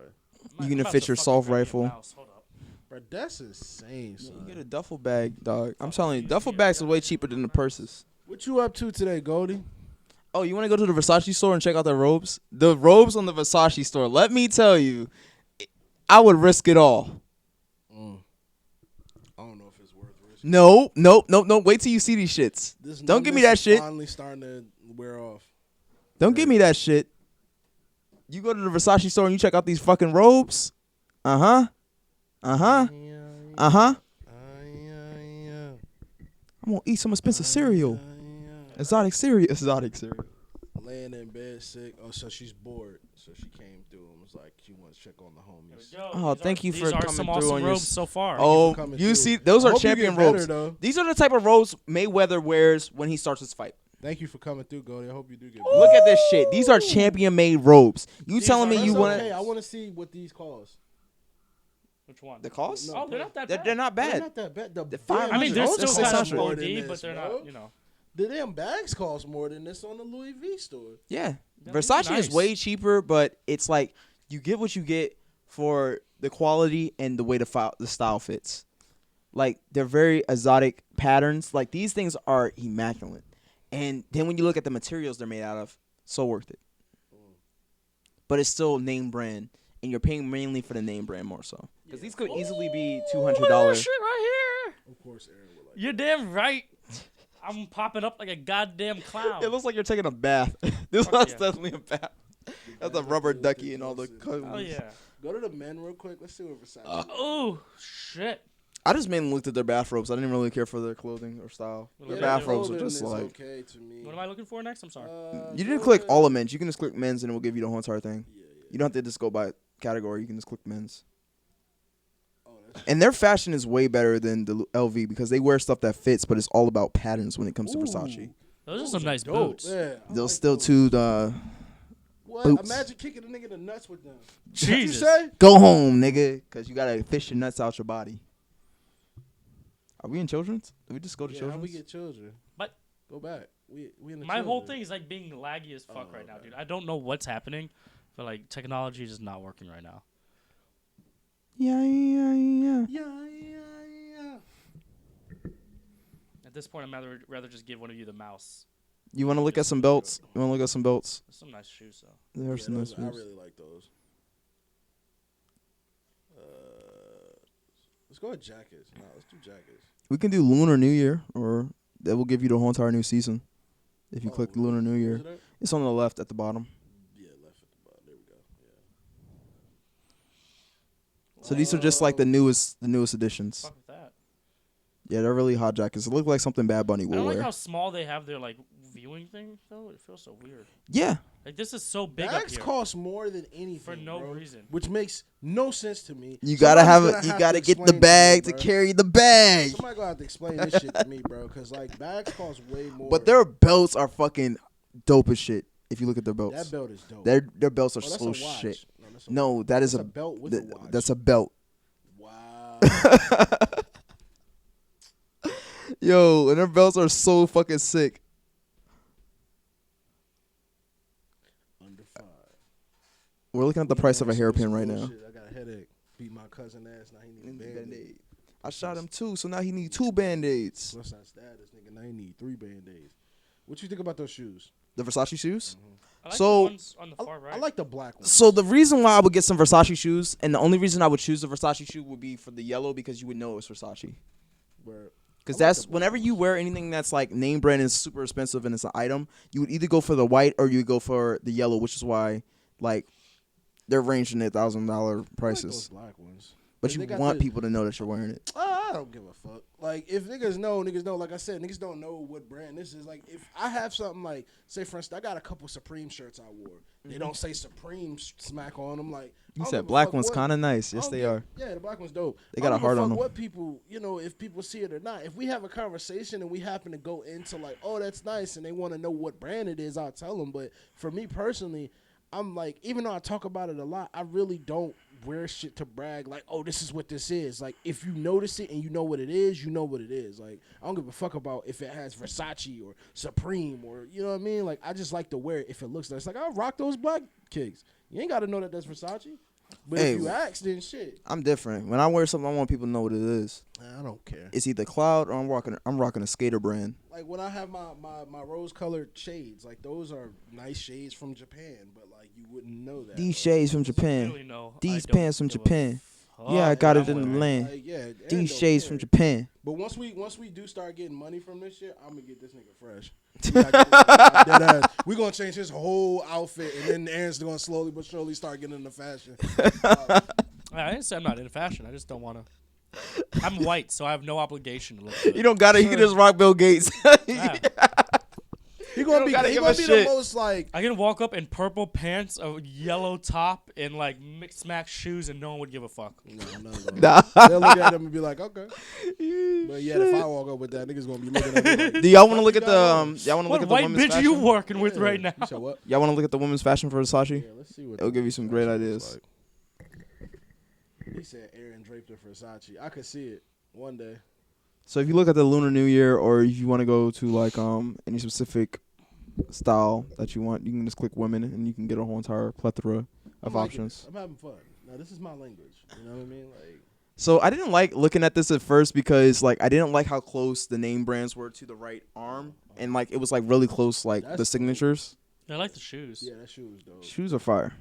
I'm gonna about fit to your fucking assault grab me a rifle. mouse. Hold up. bro. That's insane, You son. get a duffel bag, dog. I'm telling you, duffel bags are way cheaper than the purses. What you up to today, Goldie? Oh, you want to go to the Versace store and check out the robes? The robes on the Versace store. Let me tell you, I would risk it all. I don't know if it's worth risk. No. Wait till you see these shits. This Don't give me numbness that is shit. Finally starting to wear off. Don't give me that shit. You go to the Versace store and you check out these fucking robes. Uh-huh. I'm gonna eat some expensive cereal. Exotic cereal. Laying in bed sick. Oh, so she's bored. So she came through and was like, she wants to check on the homies. Oh, thank you for these are coming some through awesome on your robes so far. Oh, coming you through. see, those I are hope you champion get better, robes. though. These are the type of robes Mayweather wears when he starts his fight. Thank you for coming through, Goldie. I hope you do get Look at this shit. These are champion made robes. You These telling are- me you That's want Hey, I want to see what these cost. Which one? the cost? No. Oh, they're not that They're, bad. they're not They're bad. not that bad. The They're damn I mean, they're Those are still kind of 600. OD, than but this, they're bro. not, The damn bags cost more than this on the Louis V store. Yeah. Yeah, Versace nice. is way cheaper, but it's like you get what you get for the quality and the way the style fits. Like they're very exotic patterns. Like these things are immaculate. And then when you look at the materials they're made out of, so worth it. But it's still name brand, and you're paying mainly for the name brand more so. Because these could easily be $200. Look at that shit right here. Of course, Aaron would like. You're damn right. I'm popping up like a goddamn clown. It looks like you're taking a bath. This Fuck one's yeah. definitely a bath. That's a rubber ducky and all the Oh cuddles. yeah. Go to the men real quick. Let's see what Versace. Oh shit. I just mainly looked at their bathrobes. I didn't really care for their clothing or style. Yeah, Their their bathrobes are clothing just is like. okay to me. What am I looking for next? I'm sorry. You didn't go click to- all of men's. You can just click men's and it will give you the whole entire thing. Yeah, yeah. You don't have to just go by category. You can just click men's. Oh, that's And their fashion is way better than the LV because they wear stuff that fits, but it's all about patterns when it comes to Versace. Those are some nice dope. boots. Yeah, I They'll like still those. to the What? boots. Imagine kicking a nigga in the nuts with them. Jesus. What you say? go home, nigga, because you gotta fish your nuts out your body. Are we in children's? Did we just go to Yeah, how children's? we get children? But- Go back. We in the My whole children. thing is like being laggy as fuck Oh, right now, okay. dude. I don't know what's happening, but like technology is just not working right now. Yeah. Yeah, yeah. At this point, I'd rather just give one of you the mouse. You want to look at some belts? You want to look at some belts? There's some nice shoes though. There are Yeah, some nice those- I ones. really like those. Let's go with jackets. No, let's do jackets. We can do Lunar New Year, or that will give you the whole entire new season. If you click Lunar New Year, Is it at? it's on the left at the bottom. Yeah, left at the bottom. There we go. Yeah. So these are just like the newest additions. Fuck with that. Yeah, they're really hot jackets. It look like something Bad Bunny I will don't like wear. how small they have their like viewing thing though. It feels so weird. Yeah, Like this is so big up Bags here cost more than anything for no bro, reason. which makes no sense to me. you gotta have Somebody's it. gonna You gotta to get the explain bag me, to bro. carry the bag. Somebody gonna have to explain this shit to me, bro, because like bags cost way more. But their belts are fucking dope as shit. If you look at their belts, that belt is dope. their belts are Oh, that's so a watch. shit. No, that's a No, that is that's a belt with th- a watch. That's a belt. Wow. Yo, and their belts are so fucking sick. Under 5. We're looking at the price of a Some hairpin right now. bullshit. I got a headache. Beat my cousin ass. Now he need a band-aid. I shot him too, so now he need 2 band-aids. Plus I stabbed this nigga. Now he need 3 band-aids. What you think about those shoes? The Versace shoes? I like So, the ones on the far right. I like the black ones. So the reason why I would get some Versace shoes, and the only reason I would choose the Versace shoe would be for the yellow because you would know it's Versace. Where Because I like that's the black whenever you wear anything that's like name brand and super expensive and it's an item, you would either go for the white or you would go for the yellow, which is why like they're ranging at $1,000 I like prices. those black ones. But They you got want the- people to know that you're wearing it. I don't give a fuck. Like, if niggas know, niggas know. Like I said, niggas don't know what brand this is. Like, if I have something like, say, for instance, I got a couple Supreme shirts I wore. They don't say Supreme smack on them. Like, I You don't said give a black fuck one's what- kind of nice. I Yes, don't they give- are. Yeah, the black one's dope. They I got don't a heart give on fuck them. What people, if people see it or not. If we have a conversation and we happen to go into like, oh, that's nice, and they want to know what brand it is, I'll tell them. But for me personally, I'm like, even though I talk about it a lot, I really don't wear shit to brag. Like, oh, this is what this is. Like, if you notice it and you know what it is, you know what it is. Like, I don't give a fuck about if it has Versace or Supreme or, you know what I mean? Like, I just like to wear it if it looks nice. Like, I rock those black kicks. You ain't got to know that that's Versace. But Hey, if you ask, then shit. I'm different. When I wear something, I want people to know what it is. I don't care. It's either Cloud or I'm rocking a skater brand. Like, when I have my rose-colored shades, like, those are nice shades from Japan, but, like, you wouldn't know that. These shades from Japan. Really no, I These don't pants from give a Japan. fuck Yeah, I got what it I'm in the wearing. land. Like, yeah, and These don't shades care. from Japan. But once we do start getting money from this shit, I'm gonna get this nigga fresh. Dead ass. We gonna change his whole outfit, and then Aaron's gonna slowly but surely start getting into fashion. I didn't say I'm not in fashion. I just don't want to. I'm white, so I have no obligation to look good. You don't gotta. You can just rock Bill Gates. Yeah. He gonna don't be gotta he give gonna a be shit. the most like. I can walk up in purple pants, a yellow top, and like mixed smack shoes, and no one would give a fuck. No. Nah. They'll look at him and be like, okay. But yeah, if I walk up with that, niggas gonna be looking at me like. Do y'all want to "Fuck look you at the got on?" y'all want to look What at the white women's bitch are fashion? you working with Yeah. right now? You said what? Y'all want to look at the women's fashion for Versace? Yeah, let's see what. It'll the give you some great fashion looks ideas. like. He said Aaron draped it for Versace. I could see it one day. So if you look at the Lunar New Year, or if you want to go to like any specific style that you want, you can just click women, and you can get a whole entire plethora of I'm liking options. this. I'm having fun. Now this is my language. You know what I mean? Like. So I didn't like looking at this at first because like I didn't like how close the name brands were to the right arm, and like it was like really close, like That's the signatures. I like the shoes. Yeah, that shoe was dope. Shoes are fire.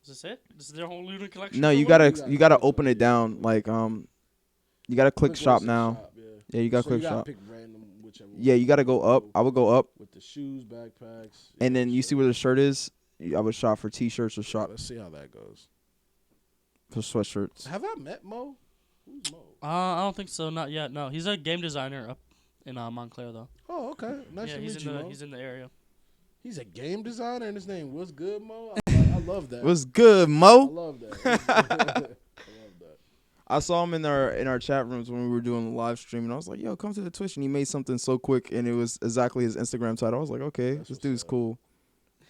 Is this it? This is their whole Lunar collection? No, for you women? gotta open it down. Like you gotta click where it shop says now. shop, Yeah, you gotta So click you gotta shop. pick random which whichever. Yeah, one you gotta go up. I would go up, with the shoes, backpacks, and then you shit. see where the shirt is. I would shop for t-shirts or Yeah, shop let's see how that goes. for sweatshirts. Have I met Mo? Who's Mo? I don't think so. Not yet. No, he's a game designer up in Montclair though. Oh, okay. Nice yeah, to he's meet in you, the Mo. he's in the area. He's a game designer, and his name was Good Mo. I love that. What's good, I Mo? love that. I love that. I saw him in our chat rooms when we were doing the live stream, and I was like, "Yo, come to the Twitch!" And he made something so quick, and it was exactly his Instagram title. I was like, "Okay, That's this what's dude's up. cool."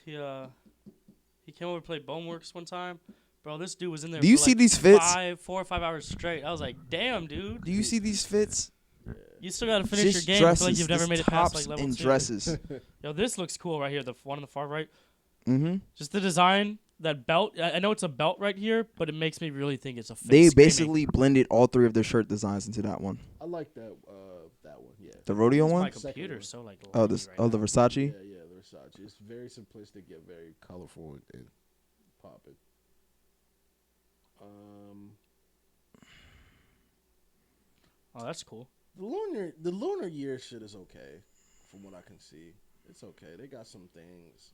He came over to play Boneworks one time. Bro, this dude was in there. Do you for see like these fits? 4 or 5 hours straight. I was like, damn, dude. Do you see these fits? You still gotta finish Just your game. I feel like dresses, you've never just made it past tops like level and 2. dresses. Yo, this looks cool right here. The one on the far right. Mm-hmm. Just the design, that belt. I know it's a belt right here, but it makes me really think it's a fit. They screaming. basically blended all 3 of their shirt designs into that one. I like that one. Yeah. The rodeo My one. computer's Second so like. Oh, laggy this. right Oh, now. the Versace. Yeah, the Versace. It's very simplistic yet very colorful and popping. Oh, that's cool. The lunar year shit is okay, from what I can see. It's okay. They got some things,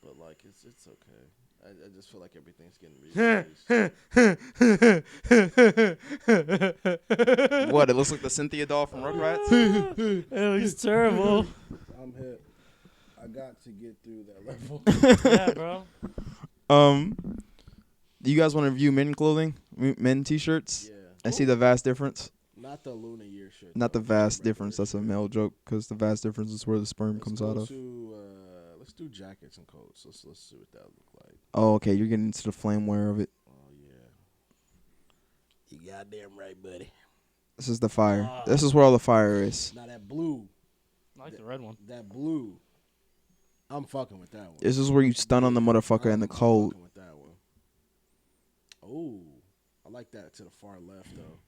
but like it's okay. I just feel like everything's getting released. What? It looks like the Cynthia doll from Rugrats. It looks terrible. I'm hip. I got to get through that level. Yeah, bro. Do you guys want to review men clothing, men t-shirts? Yeah. I see the vast difference. Not the lunar year shit. Not the though. vast Regular difference. That's a shit. male joke because the vast difference is where the sperm Let's comes go out of. to, let's do jackets and coats. Let's see what that look like. Oh, okay. You're getting into the flame wear of it. Oh yeah. You goddamn right, buddy. This is the fire. This is where all the fire is. Now that blue, I like the red one. that blue, I'm fucking with that one. This is where you stun on the motherfucker in the I'm cold. fucking with that one. Oh, I like that to the far left though.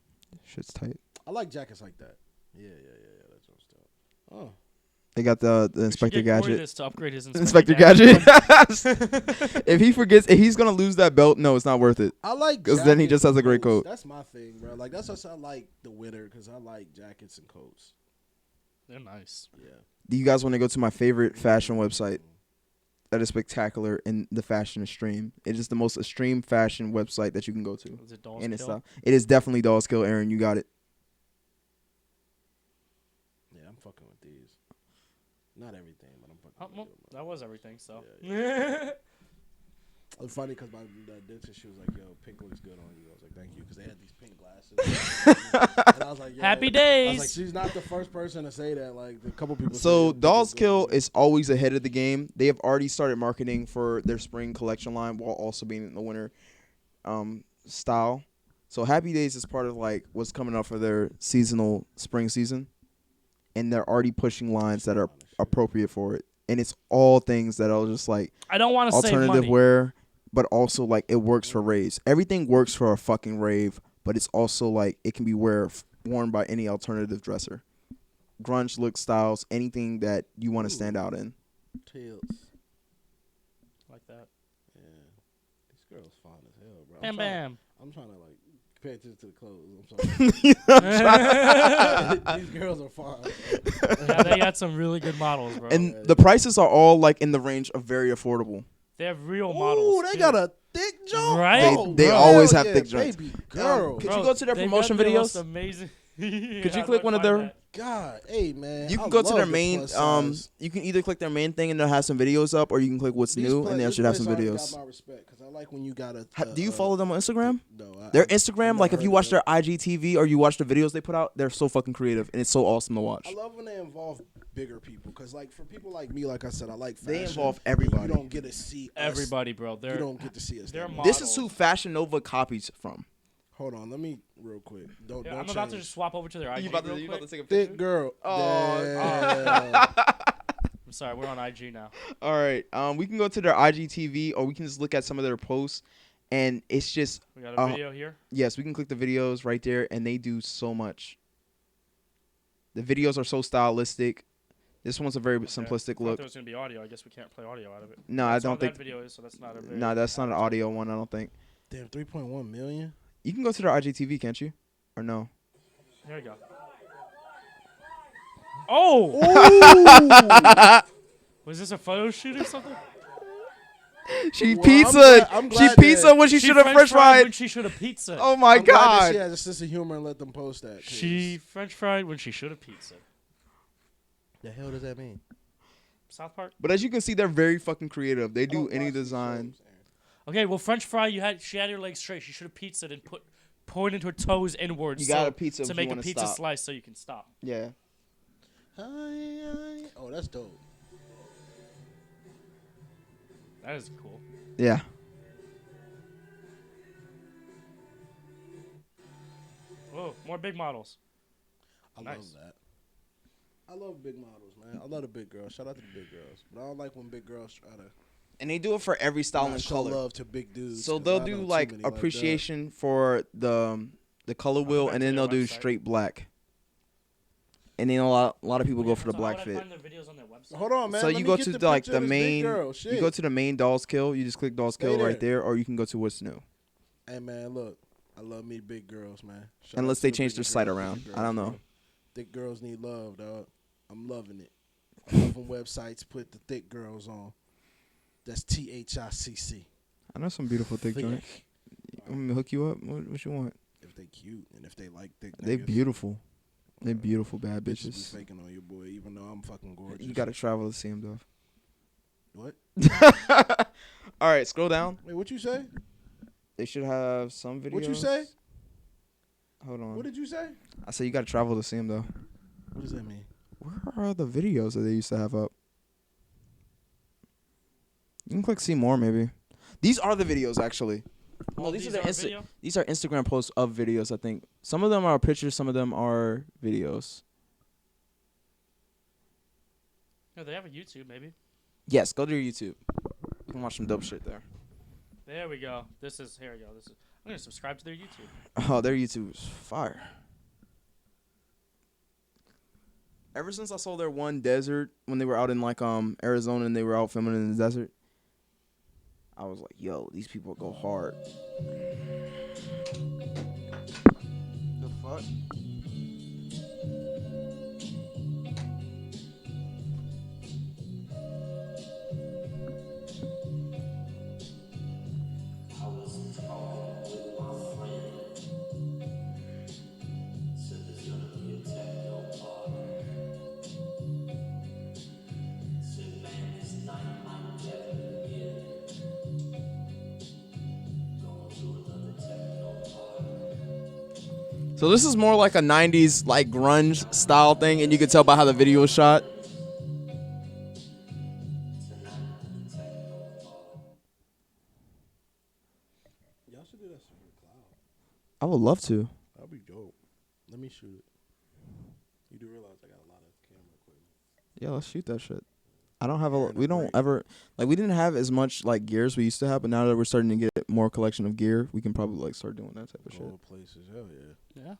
Shit's tight. I like jackets like that. Yeah. That's what's up. Oh, They got the We should Inspector get Corey Gadget. this to upgrade his Inspector Gadget. If he forgets, if he's gonna lose that belt, no, it's not worth it. I like 'Cause then he jackets just has a and great coats. coat. That's my thing, bro. Like that's what I like the winter because I like jackets and coats. They're nice. Yeah. Do you guys want to go to my favorite fashion website that is spectacular in the fashion extreme? It is the most extreme fashion website that you can go to. Is it Dolls And it's Kill? it is definitely Dolls Kill, Aaron. You got it. Yeah, I'm fucking with these. Not everything, but I'm fucking Oh, with well, them. that was everything. So. It's funny because my dentist, she was like, "Yo, pink looks good on you." I was like, "Thank you," because they had these pink glasses. And I was like, "Yo." Happy I days. was like, "She's not the first person to say that." Like a couple people. So say, "Yo, Dolls pink looks Kill good." is always ahead of the game. They have already started marketing for their spring collection line while also being in the winter style. So Happy Days is part of like what's coming up for their seasonal spring season, and they're already pushing lines that are appropriate for it. And it's all things that are just like I don't want to save alternative money. wear, but also like it works for raves. Everything works for a fucking rave, but it's also like it can be worn by any alternative dresser. Grunge look styles, anything that you want to stand out in. Tails. Like that. Yeah, this girl's fine as hell, bro. Bam bam. I'm trying to like pay attention to the clothes. I'm sorry. These girls are fine. Yeah, they got some really good models, bro. And the prices are all like in the range of very affordable. They have real models. Ooh, they too. got a thick joint. Right? They hell always have yeah, thick joints. Baby girl. Could you go to their they've promotion got the most videos? Amazing. Could you click one of their? God, hey man. You I can go to love their the main. plus size. You can either click their main thing and they'll have some videos up, or you can click what's These new pla- and they this should have some place already videos. Got my respect because I like when you got a. Do you follow them on Instagram? No. Their I Instagram, like if you watch their IGTV or you watch the videos they put out, they're so fucking creative and it's so awesome to watch. I love when they involve bigger people because, like, for people like me, like I said, I like fashion. They involve and everybody. You don't get to see us. Everybody, bro. You They're don't get to see us. they're that much. This is who models. Fashion Nova copies from. Hold on, let me real quick. Don't. Yeah, don't I'm about to change. just swap over to their IG real quick. take a Thick girl. Oh, Damn. I'm sorry, we're on IG now. All right. We can go to their IGTV or we can just look at some of their posts, and it's just We got a video here. yes, we can click the videos right there, and they do so much. The videos are so stylistic. This one's a very simplistic I thought look. there was gonna be audio. I guess we can't play audio out of it. No, I That's all don't think. that video is, so that's not a very. No, that's not an audio one. I don't think. Damn, 3.1 million. You can go to their IGTV, can't you? Or no? Here we go. Oh! Ooh. Was this a photo shoot or something? She Well, pizza. I'm She glad pizza that- when she should have French when fried. she should have pizza. Oh my I'm glad that she god. has a sense of humor and let them post that. 'cause She French fried when she should have pizza. The hell does that mean? South Park. But as you can see, they're very fucking creative. They I do don't any watch these design. shows, Aaron. Okay, well, French fry. She had her legs straight. She should have pizza and pointed her toes inwards. You got a pizza to if you make a wanna pizza stop. slice so you can stop. Yeah. Oh, that's dope. That is cool. Yeah. Oh, more big models. I Nice. love that. I love big models, man. I love the big girls. Shout out to the big girls. But I don't like when big girls try to And they do it for every style not and show color. love to big dudes. So 'cause they'll I do know too like many that. appreciation for the color wheel, back and to then their they'll do website. straight black. And then a lot of people go for the So black how would I fit. find their videos on their website? Hold on, man. So Let you me go get to the like picture the of this big main, girl. you Shit. go to the main Dolls Kill. You just click Dolls Stay Kill there. right there, or you can go to What's New. Hey, man, look. I love me big girls, man. Shout Unless out to they the change bigger their site girls, around. bigger I don't girls, know. bro. Thick girls need love, dog. I'm loving it. I love when websites put the thick girls on. That's THICC. I know some beautiful thick Thick. joints. I'm gonna hook you up. What you want? If they cute and if they like thick They niggas, beautiful. They beautiful bad bitches be bitches. faking on your boy, even though I'm fucking gorgeous. You gotta travel to see them though. What? All right, scroll down. Wait, what you say? They should have some videos. What you say? Hold on. What did you say? I said you gotta travel to see them though. What does that mean? Where are the videos that they used to have up? You can click see more maybe. These are the videos actually. Oh, No, these are these the are video? these are Instagram posts of videos. I think some of them are pictures, some of them are videos. No, they have a YouTube maybe. Yes, go to your YouTube. You can watch some dope shit there. There we go. Here we go. I'm gonna subscribe to their YouTube. Oh, their YouTube is fire. Ever since I saw their one desert when they were out in like Arizona and they were out filming in the desert, I was like, yo, these people go hard. The fuck? So this is more like a 90s like grunge style thing, and you can tell by how the video was shot. Y'all should do that shit for the cloud. I would love to. That'd be dope. Let me shoot it. You do realize I got a lot of camera equipment. Yeah, let's shoot that shit. I don't have a. Yeah, We don't great. ever like. We didn't have as much like gear as we used to have, but now that we're starting to get more collection of gear, we can probably like start doing that type of shit. All places, hell yeah. Yeah.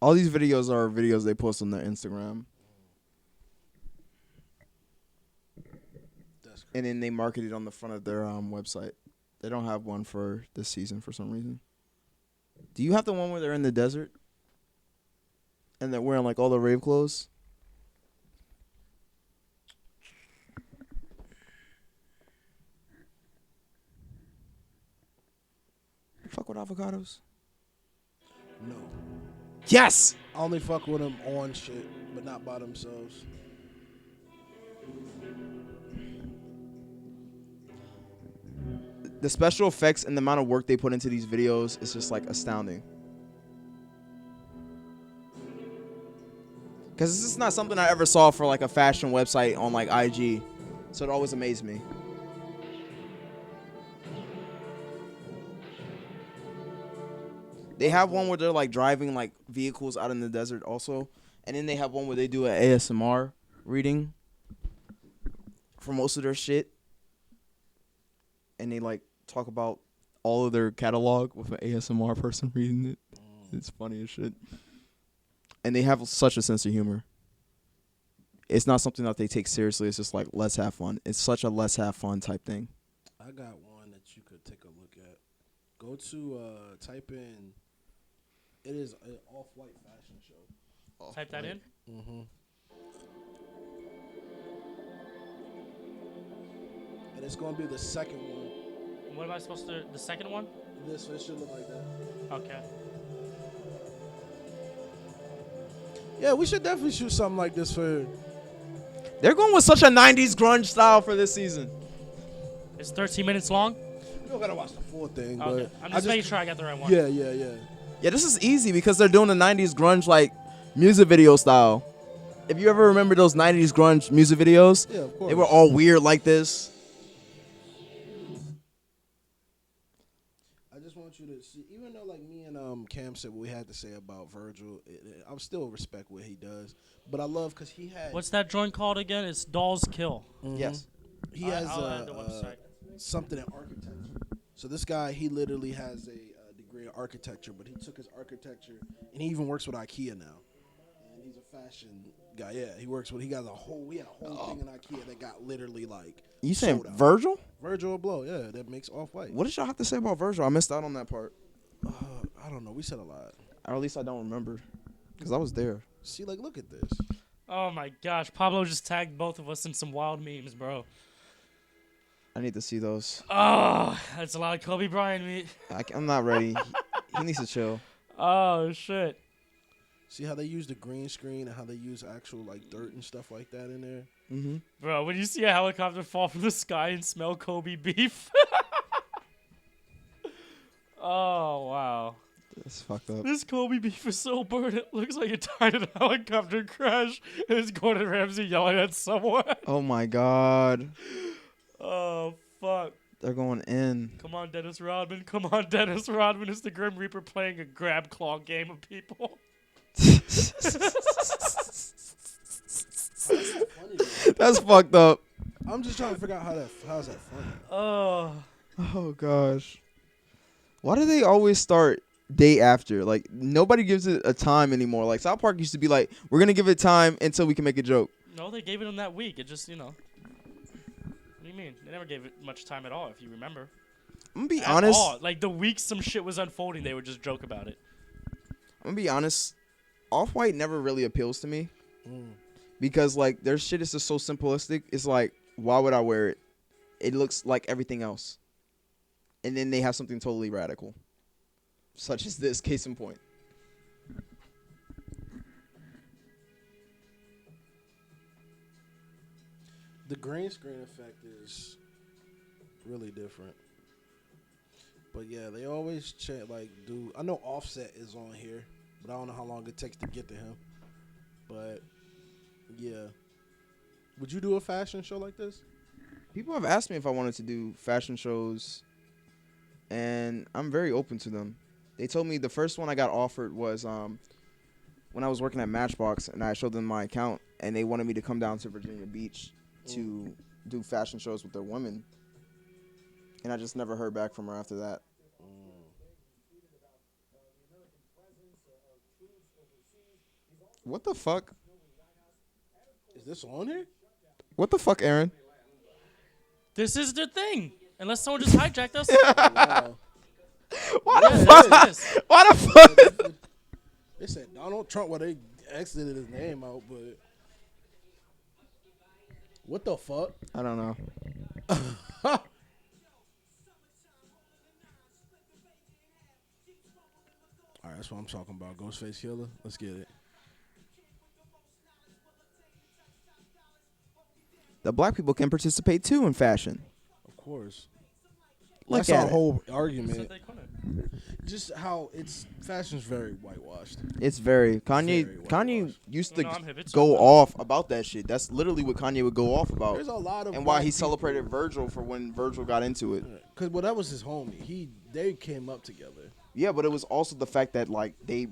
All these videos are videos they post on their Instagram, That's crazy. and then they market it on the front of their website. They don't have one for this season for some reason. Do you have the one where they're in the desert and they're wearing like all the rave clothes? Fuck with avocados. No. Yes. I only fuck with them on shit, but not by themselves. The special effects and the amount of work they put into these videos is just like astounding. Because this is not something I ever saw for like a fashion website on like IG. So it always amazed me. They have one where they're like driving like vehicles out in the desert also. And then they have one where they do an ASMR reading for most of their shit. And they like talk about all of their catalog with an ASMR person reading it. It's funny as shit. And they have such a sense of humor. It's not something that they take seriously. It's just like, let's have fun. It's such a let's have fun type thing. I got one that you could take a look at. Go to type in. It is an off-white fashion show. Type that in. Mm-hmm. And it's gonna be the second one. What am I supposed to? The second one? This it should look like that. Okay. Yeah, we should definitely shoot something like this for. They're going with such a 90s grunge style for this season. It's 13 minutes long. We don't gotta watch the full thing, Okay. but I'm just making sure I got the right one. Yeah. Yeah, this is easy because they're doing the 90s grunge like music video style. If you ever remember those 90s grunge music videos, Yeah, of course. they were all weird like this. I just want you to see, even though like me and Cam said what we had to say about Virgil, I still respect what he does. But I love because he had. What's that joint called again? It's Dolls Kill. Mhm. Yes. He has I'll add the website. something in architecture. So this guy, he literally has a degree in architecture, but he took his architecture and he even works with IKEA now. And he's a fashion guy. Yeah, he works with. He had a whole thing in IKEA that got literally like. You saying sold out. Virgil? Virgil Abloh, yeah, that makes Off-White. What did y'all have to say about Virgil? I missed out on that part. I don't know. We said a lot. Or at least I don't remember. Because I was there. See, like, look at this. Oh my gosh, Pablo just tagged both of us in some wild memes, bro. I need to see those. Oh, that's a lot of Kobe Bryant meat. I'm not ready. He needs to chill. Oh shit. See how they use the green screen and how they use actual like dirt and stuff like that in there. Mm-hmm. Bro, when you see a helicopter fall from the sky and smell Kobe beef. Oh wow. That's fucked up. This Kobe beef is so burnt it looks like it died in a helicopter crash. And it's Gordon Ramsay yelling at someone. Oh my god. Oh fuck. They're going in. Come on, Dennis Rodman. Come on, Dennis Rodman. It's the Grim Reaper playing a grab claw game of people. That's fucked up. I'm just trying to figure out how's that funny. Oh. Oh gosh. Why do they always start day after? Like nobody gives it a time anymore. Like South Park used to be like, we're gonna give it time until we can make a joke. No, they gave it on that week. It just, you know. What do you mean? They never gave it much time at all, if you remember. I'm gonna be At honest. all. Like the week some shit was unfolding, they would just joke about it. I'm gonna be honest. Off-White never really appeals to me Mm. because like their shit is just so simplistic. It's like, why would I wear it? It looks like everything else. And then they have something totally radical, such as this. Case in point. The green screen effect is really different. But yeah, they always do. I know Offset is on here, but I don't know how long it takes to get to him. But yeah, would you do a fashion show like this? People have asked me if I wanted to do fashion shows, and I'm very open to them. They told me the first one I got offered was when I was working at Matchbox, and I showed them my account, and they wanted me to come down to Virginia Beach to do fashion shows with their women. And I just never heard back from her after that. What the fuck? Is this on here? What the fuck, Aaron? This is the thing. Unless someone just hijacked us. Wow. Why Yeah, the fuck? this is. Why the fuck? They said Donald Trump. Well, they exited his name out, but what the fuck? I don't know. All right, that's what I'm talking about. Ghostface Killer. Let's get it. The black people can participate too in fashion. Of course. Look That's at our it. whole Said argument. they couldn't. Just how it's fashion's very whitewashed. It's very Very Kanye whitewashed. used to No, I'm hip. It's go so good. off about that shit. That's literally what Kanye would go off about. There's a lot of And why black he people- celebrated Virgil for when Virgil got into it. Cause well, that was his homie. They came up together. Yeah, but it was also the fact that like they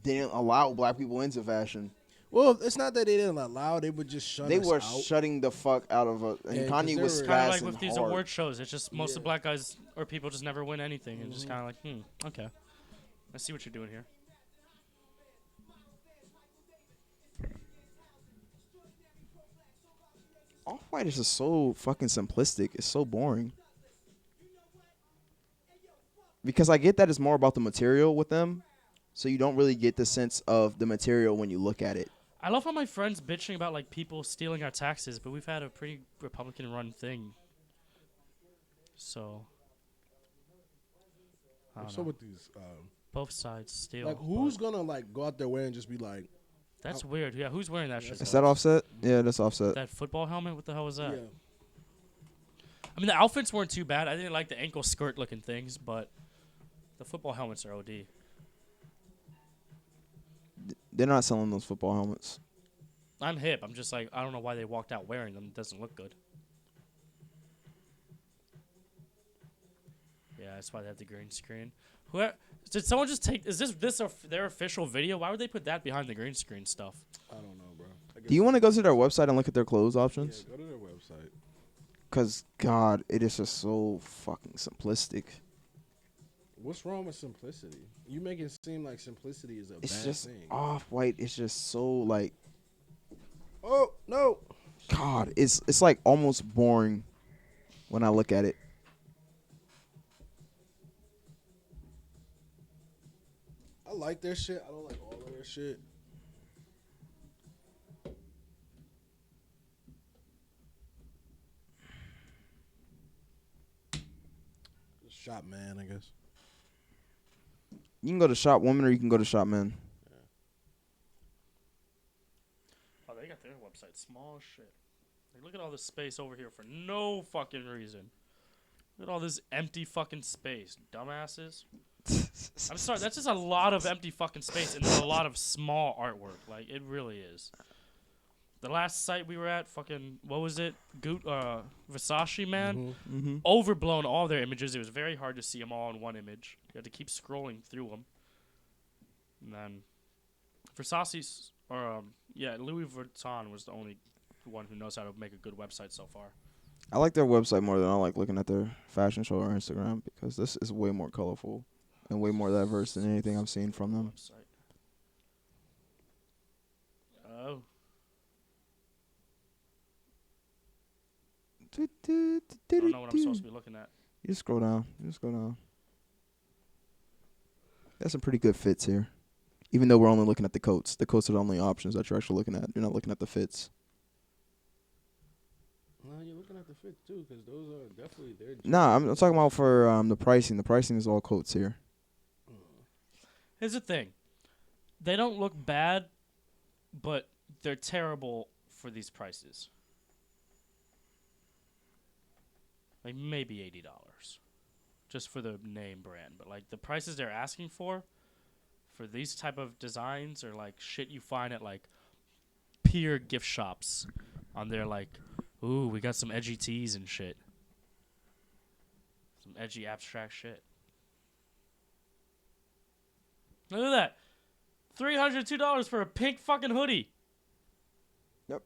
didn't allow black people into fashion. Well, it's not that they didn't allow. They would just shut They us were out. shutting the fuck out of it. And Yeah, 'cause Kanye they was were- Kind of like spazzing with these hard. award shows. It's just most of Yeah. the black guys or people just never win anything, and just kind of like, okay. I see what you're doing here. Off-White is just so fucking simplistic. It's so boring. Because I get that it's more about the material with them, so you don't really get the sense of the material when you look at it. I love how my friends bitching about like people stealing our taxes, but we've had a pretty Republican-run thing. So, I don't So know. with these, Both sides steal. like, who's gonna like go out their way and just be like, That's weird. Yeah, who's wearing that shit? Is though? that Offset? Yeah, that's Offset. That football helmet? What the hell was that? yeah, I mean, the outfits weren't too bad. I didn't like the ankle skirt looking things, but the football helmets are OD. They're not selling those football helmets. I'm hip. I'm just like, I don't know why they walked out wearing them. It doesn't look good. Yeah, that's why they have the green screen. Did someone just take? Is this their official video? Why would they put that behind the green screen stuff? I don't know, bro. I guess- Do you want to go to their website and look at their clothes Yeah, options? go to their website. Because, God, it is just so fucking simplistic. What's wrong with simplicity? You make it seem like simplicity is a It's bad just thing. Off-White. It's just so, like, Oh no! God, it's like almost boring when I look at it. I like their shit. I don't like all of their shit. Shop man, I guess. You can go to Shop Women or you can go to Shop Men. Oh, they got their website small as shit. Like, look at all this space over here for no fucking reason. Look at all this empty fucking space, dumbasses. I'm sorry, that's just a lot of empty fucking space and then a lot of small artwork. Like, it really is. The last site we were at, fucking, what was it? Versace, man. Mm-hmm. Overblown all their images. It was very hard to see them all in one image. You had to keep scrolling through them. And then Versace's, Louis Vuitton was the only one who knows how to make a good website so far. I like their website more than I like looking at their fashion show or Instagram because this is way more colorful and way more diverse than anything I've seen from them. Website. Oh. I don't know what I'm supposed to be looking at. You just scroll down. There's some pretty good fits here. Even though we're only looking at the coats. The coats are the only options that you're actually looking at. You're not looking at the fits. No, you're looking at the fit too, because those are definitely their. Nah, I'm talking about for the pricing. The pricing is all coats here. Here's the thing. They don't look bad, but they're terrible for these prices. Like maybe $80 just for the name brand, but like the prices they're asking for these type of designs are like shit you find at like peer gift shops on their like, ooh, we got some edgy tees and shit. Some edgy abstract shit. Look at that. $302 for a pink fucking hoodie. Yep.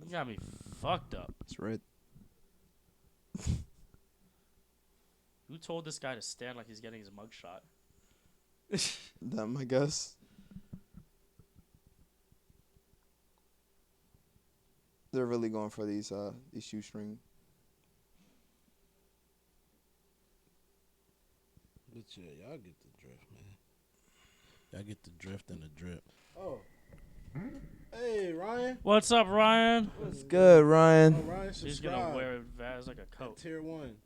You got me fucked up. That's right. Who told this guy to stand like he's getting his mugshot? Them, I guess. They're really going for these shoestring. But yeah, y'all get the drift, man. Y'all get the drift and the drip. Oh. Hey, Ryan. What's up, Ryan? What's good, Ryan? Oh, Ryan He's gonna subscribed. wear Vaz like a at coat. Tier 1.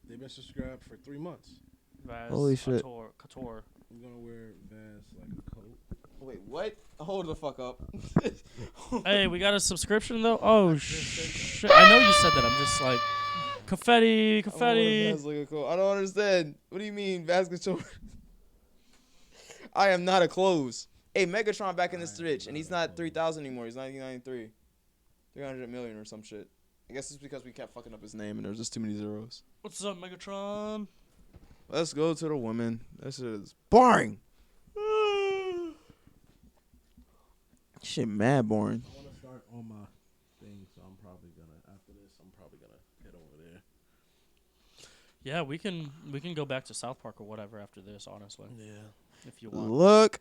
They've been subscribed for 3 months. Vaz Holy shit. Couture. I'm gonna wear Vaz like a coat. Wait, what? Hold the fuck up. Hey, we got a subscription though. Oh shit! I know you said that. I'm just like Confetti. I don't understand. What do you mean, basket short? I am not a close. Hey, Megatron back in this rich, and he's not 3,000 anymore. He's 1993. 300 million or some shit. I guess it's because we kept fucking up his name, and there's just too many zeros. What's up, Megatron? Let's go to the women. This is boring. Shit, mad boring. I want to start on my thing, so I'm probably gonna after this. I'm probably gonna head over there. Yeah, we can go back to South Park or whatever after this. Honestly, Yeah. if you want. Look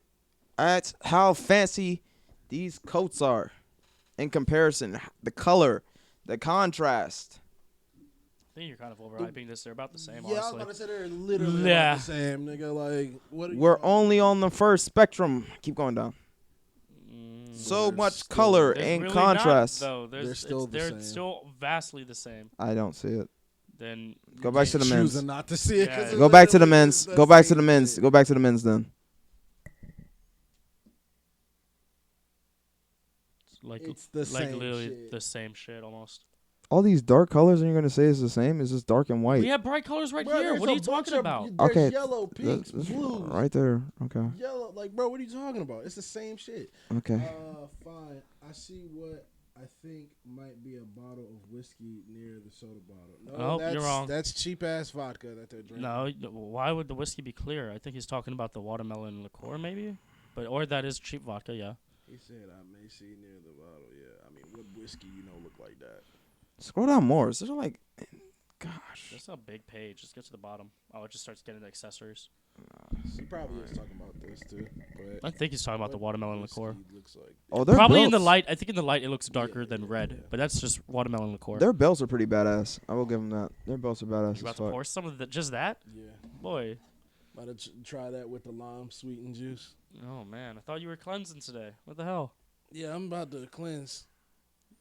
at how fancy these coats are in comparison. The color, the contrast. I think you're kind of overhyping this. They're about the same. Yeah, I was honestly. about to say they're literally Yeah. about the same, nigga. Like, what? Are you We're talking only about? on the first spectrum. Keep going down. So They're much still- color There's and really contrast. Not, though. There's, They're still the they're same. still vastly the same. I don't see it. Then Go back to the men's. Choosing not to see it. 'Cause Yeah. it's Go back to the literally men's. the Go back to same the men's. shit. Go back to the men's then. like It's the like same literally shit. the same shit almost. All these dark colors, and you're gonna say it's the same? It's just dark and white. We have bright colors right Bro, here. there's What are a you bunch talking of- about? There's Okay, yellow, pinks, That's blues. right there. Okay. Yellow, like, bro, what are you talking about? It's the same shit. Okay. Fine. I see what I think might be a bottle of whiskey near the soda bottle. No, Oh, that's, you're wrong. That's cheap ass vodka that they're drinking. No, why would the whiskey be clear? I think he's talking about the watermelon liqueur, maybe. But or that is cheap vodka, yeah. He said I may see near the bottle. Yeah, I mean, what whiskey look like that? Scroll down more. Is there like, gosh. That's a big page. Just get to the bottom. Oh, it just starts getting the accessories. He probably is talking about this too. But I think he's talking about the watermelon liqueur. whiskey looks like Oh, their Probably in the belts- light. I think in the light it looks darker Yeah, than yeah, red, yeah. but that's just watermelon liqueur. Their belts are pretty badass. I will give them that. Their belts are badass You about as to fuck. pour some of the just that? yeah. Boy. About to try that with the lime sweetened juice. Oh man, I thought you were cleansing today. What the hell? Yeah, I'm about to cleanse.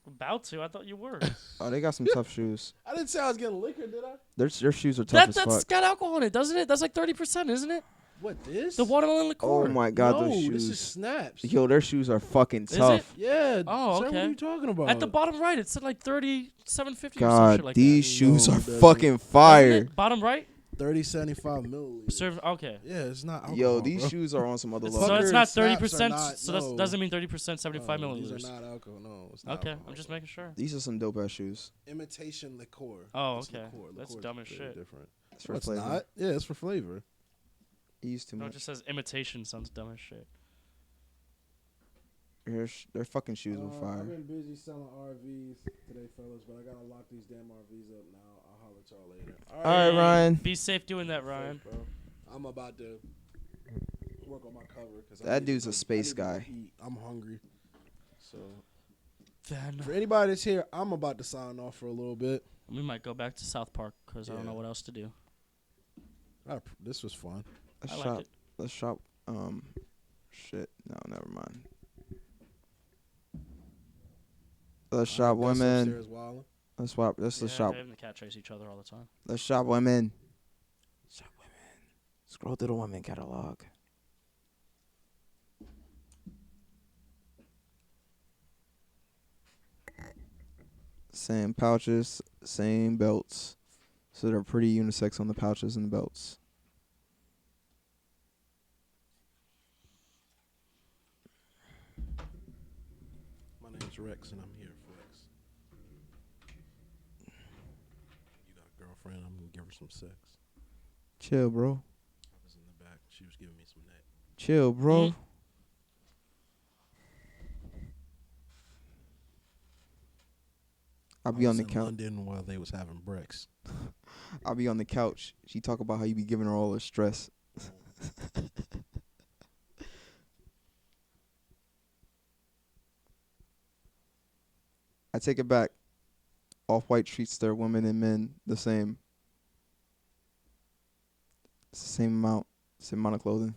About to? I thought you were. Oh, they got some tough shoes. I didn't say I was getting liquor, did I? Their shoes are tough as That's fuck. got alcohol in it, doesn't it? That's like 30%, isn't it? What, this? The watermelon liqueur. Oh my god, no, those this shoes. is snaps. Yo, their shoes are fucking Is it? tough. Yeah. Oh, sir, okay. What are you talking about? At the bottom right, it said like 37.50 or some God, shit like these that. shoes No, are it doesn't. fucking Doesn't fire. it? Bottom right? 3075 milliliters. Serve. Okay. Yeah, it's not alcohol, Yo, these bro. shoes are on some other So level. it's Fucker not snaps are 30%. not- So that no. doesn't mean 30%, 75 milliliters. These are not alcohol. No, it's not. Okay, alcohol. I'm just making sure. These are some dope ass shoes. Imitation liqueur. Oh, It's okay. liqueur. That's Liqueur's dumb as very shit. Different. It's for No, it's flavor. not. Yeah, it's for flavor. He used too No, it much. just says imitation. Sounds dumb as shit. Their fucking shoes were I've fire. been busy selling RVs today, fellas, but I gotta lock these damn RVs up now. I'll holler at y'all later. All right, Ryan. Be safe doing that, Ryan. Bro. I'm about to work on my cover because That dude's a space guy. I'm hungry. So Then for anybody that's here, I'm about to sign off for a little bit. we might go back to South Park because I don't Yeah. know what else to do. This was fun. Let's I shop. liked it. Let's shop. Shit. No, never mind. Let's shop Gus women. upstairs wilding. Let's swap. Let's Yeah, shop. Dave and the cat chase each other all the time. Let's shop women. Shop women. Scroll through the women catalog. Same pouches, same belts. So they're pretty unisex on the pouches and the belts. My name's Rex, and I'm here for Rex. You got a girlfriend? I'm gonna give her some sex. Chill, bro. I was in the back. She was giving me some neck. Chill, bro. I'll be I on was the in couch. London while they was having Brex. I'll be on the couch. She talk about how you be giving her all the stress. I take it back. Off-White treats their women and men the same. It's the same amount of clothing.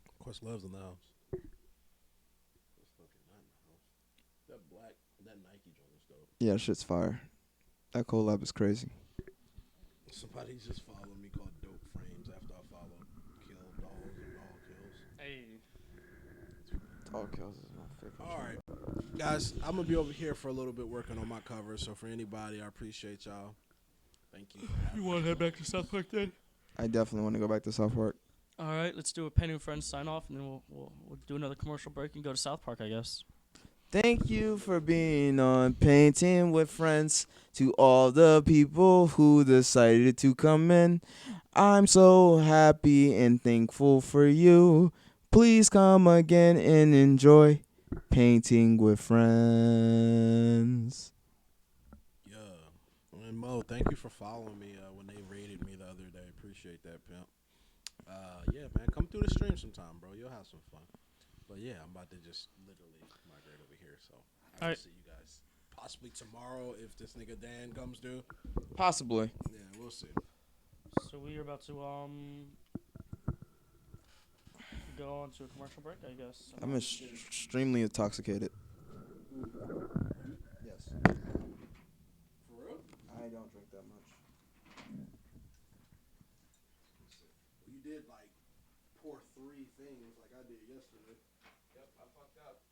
Of course, Love's in the house. That's fucking not in the house. That black, that Nike joint is dope. Yeah, shit's fire. That collab is crazy. Somebody just followed me called Dope Frames after I followed Kill Dolls and Doll Kills. Hey. Dog kills is my favorite. All right, guys, I'm gonna be over here for a little bit working on my cover. So for anybody, I appreciate y'all. Thank you. For having You want to head back to South Park then? I definitely want to go back to South Park. All right, let's do a Penny and Friends sign off, and then we'll do another commercial break and go to South Park, I guess. Thank you for being on Painting with Friends. To all the people who decided to come in, I'm so happy and thankful for you. Please come again and enjoy Painting with Friends. Yeah. And Mo, thank you for following me when they raided me the other day. Appreciate that, pimp. Yeah, man, come through the stream sometime, bro. You'll have some fun. But yeah, I'm about to just literally migrate over here, so I'll Alright. see you guys possibly tomorrow if this nigga Dan comes through. Possibly. Yeah, we'll see. So we are about to go on to a commercial break, I guess. I'm extremely intoxicated. Yes. For real? I don't drink that much. You did like pour 3 things like I did yesterday. Yep, I fucked up.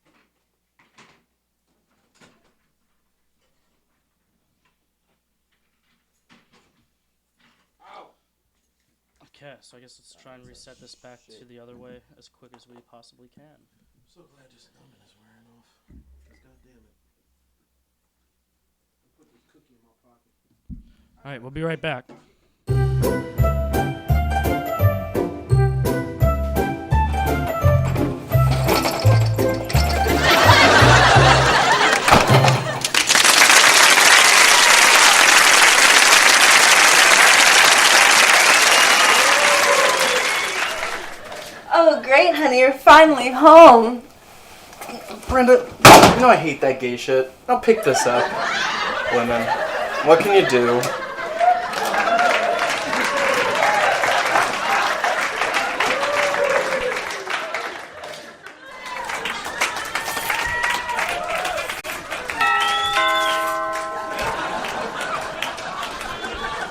Okay, so I guess let's try and reset this back to the other way as quick as we possibly can. I'm so glad this numbing is wearing off. God damn it. I put this cookie in my pocket. All right, we'll be right back. Oh, great, honey. You're finally home. Brenda, you know I hate that gay shit. Now pick this up, women. What can you do?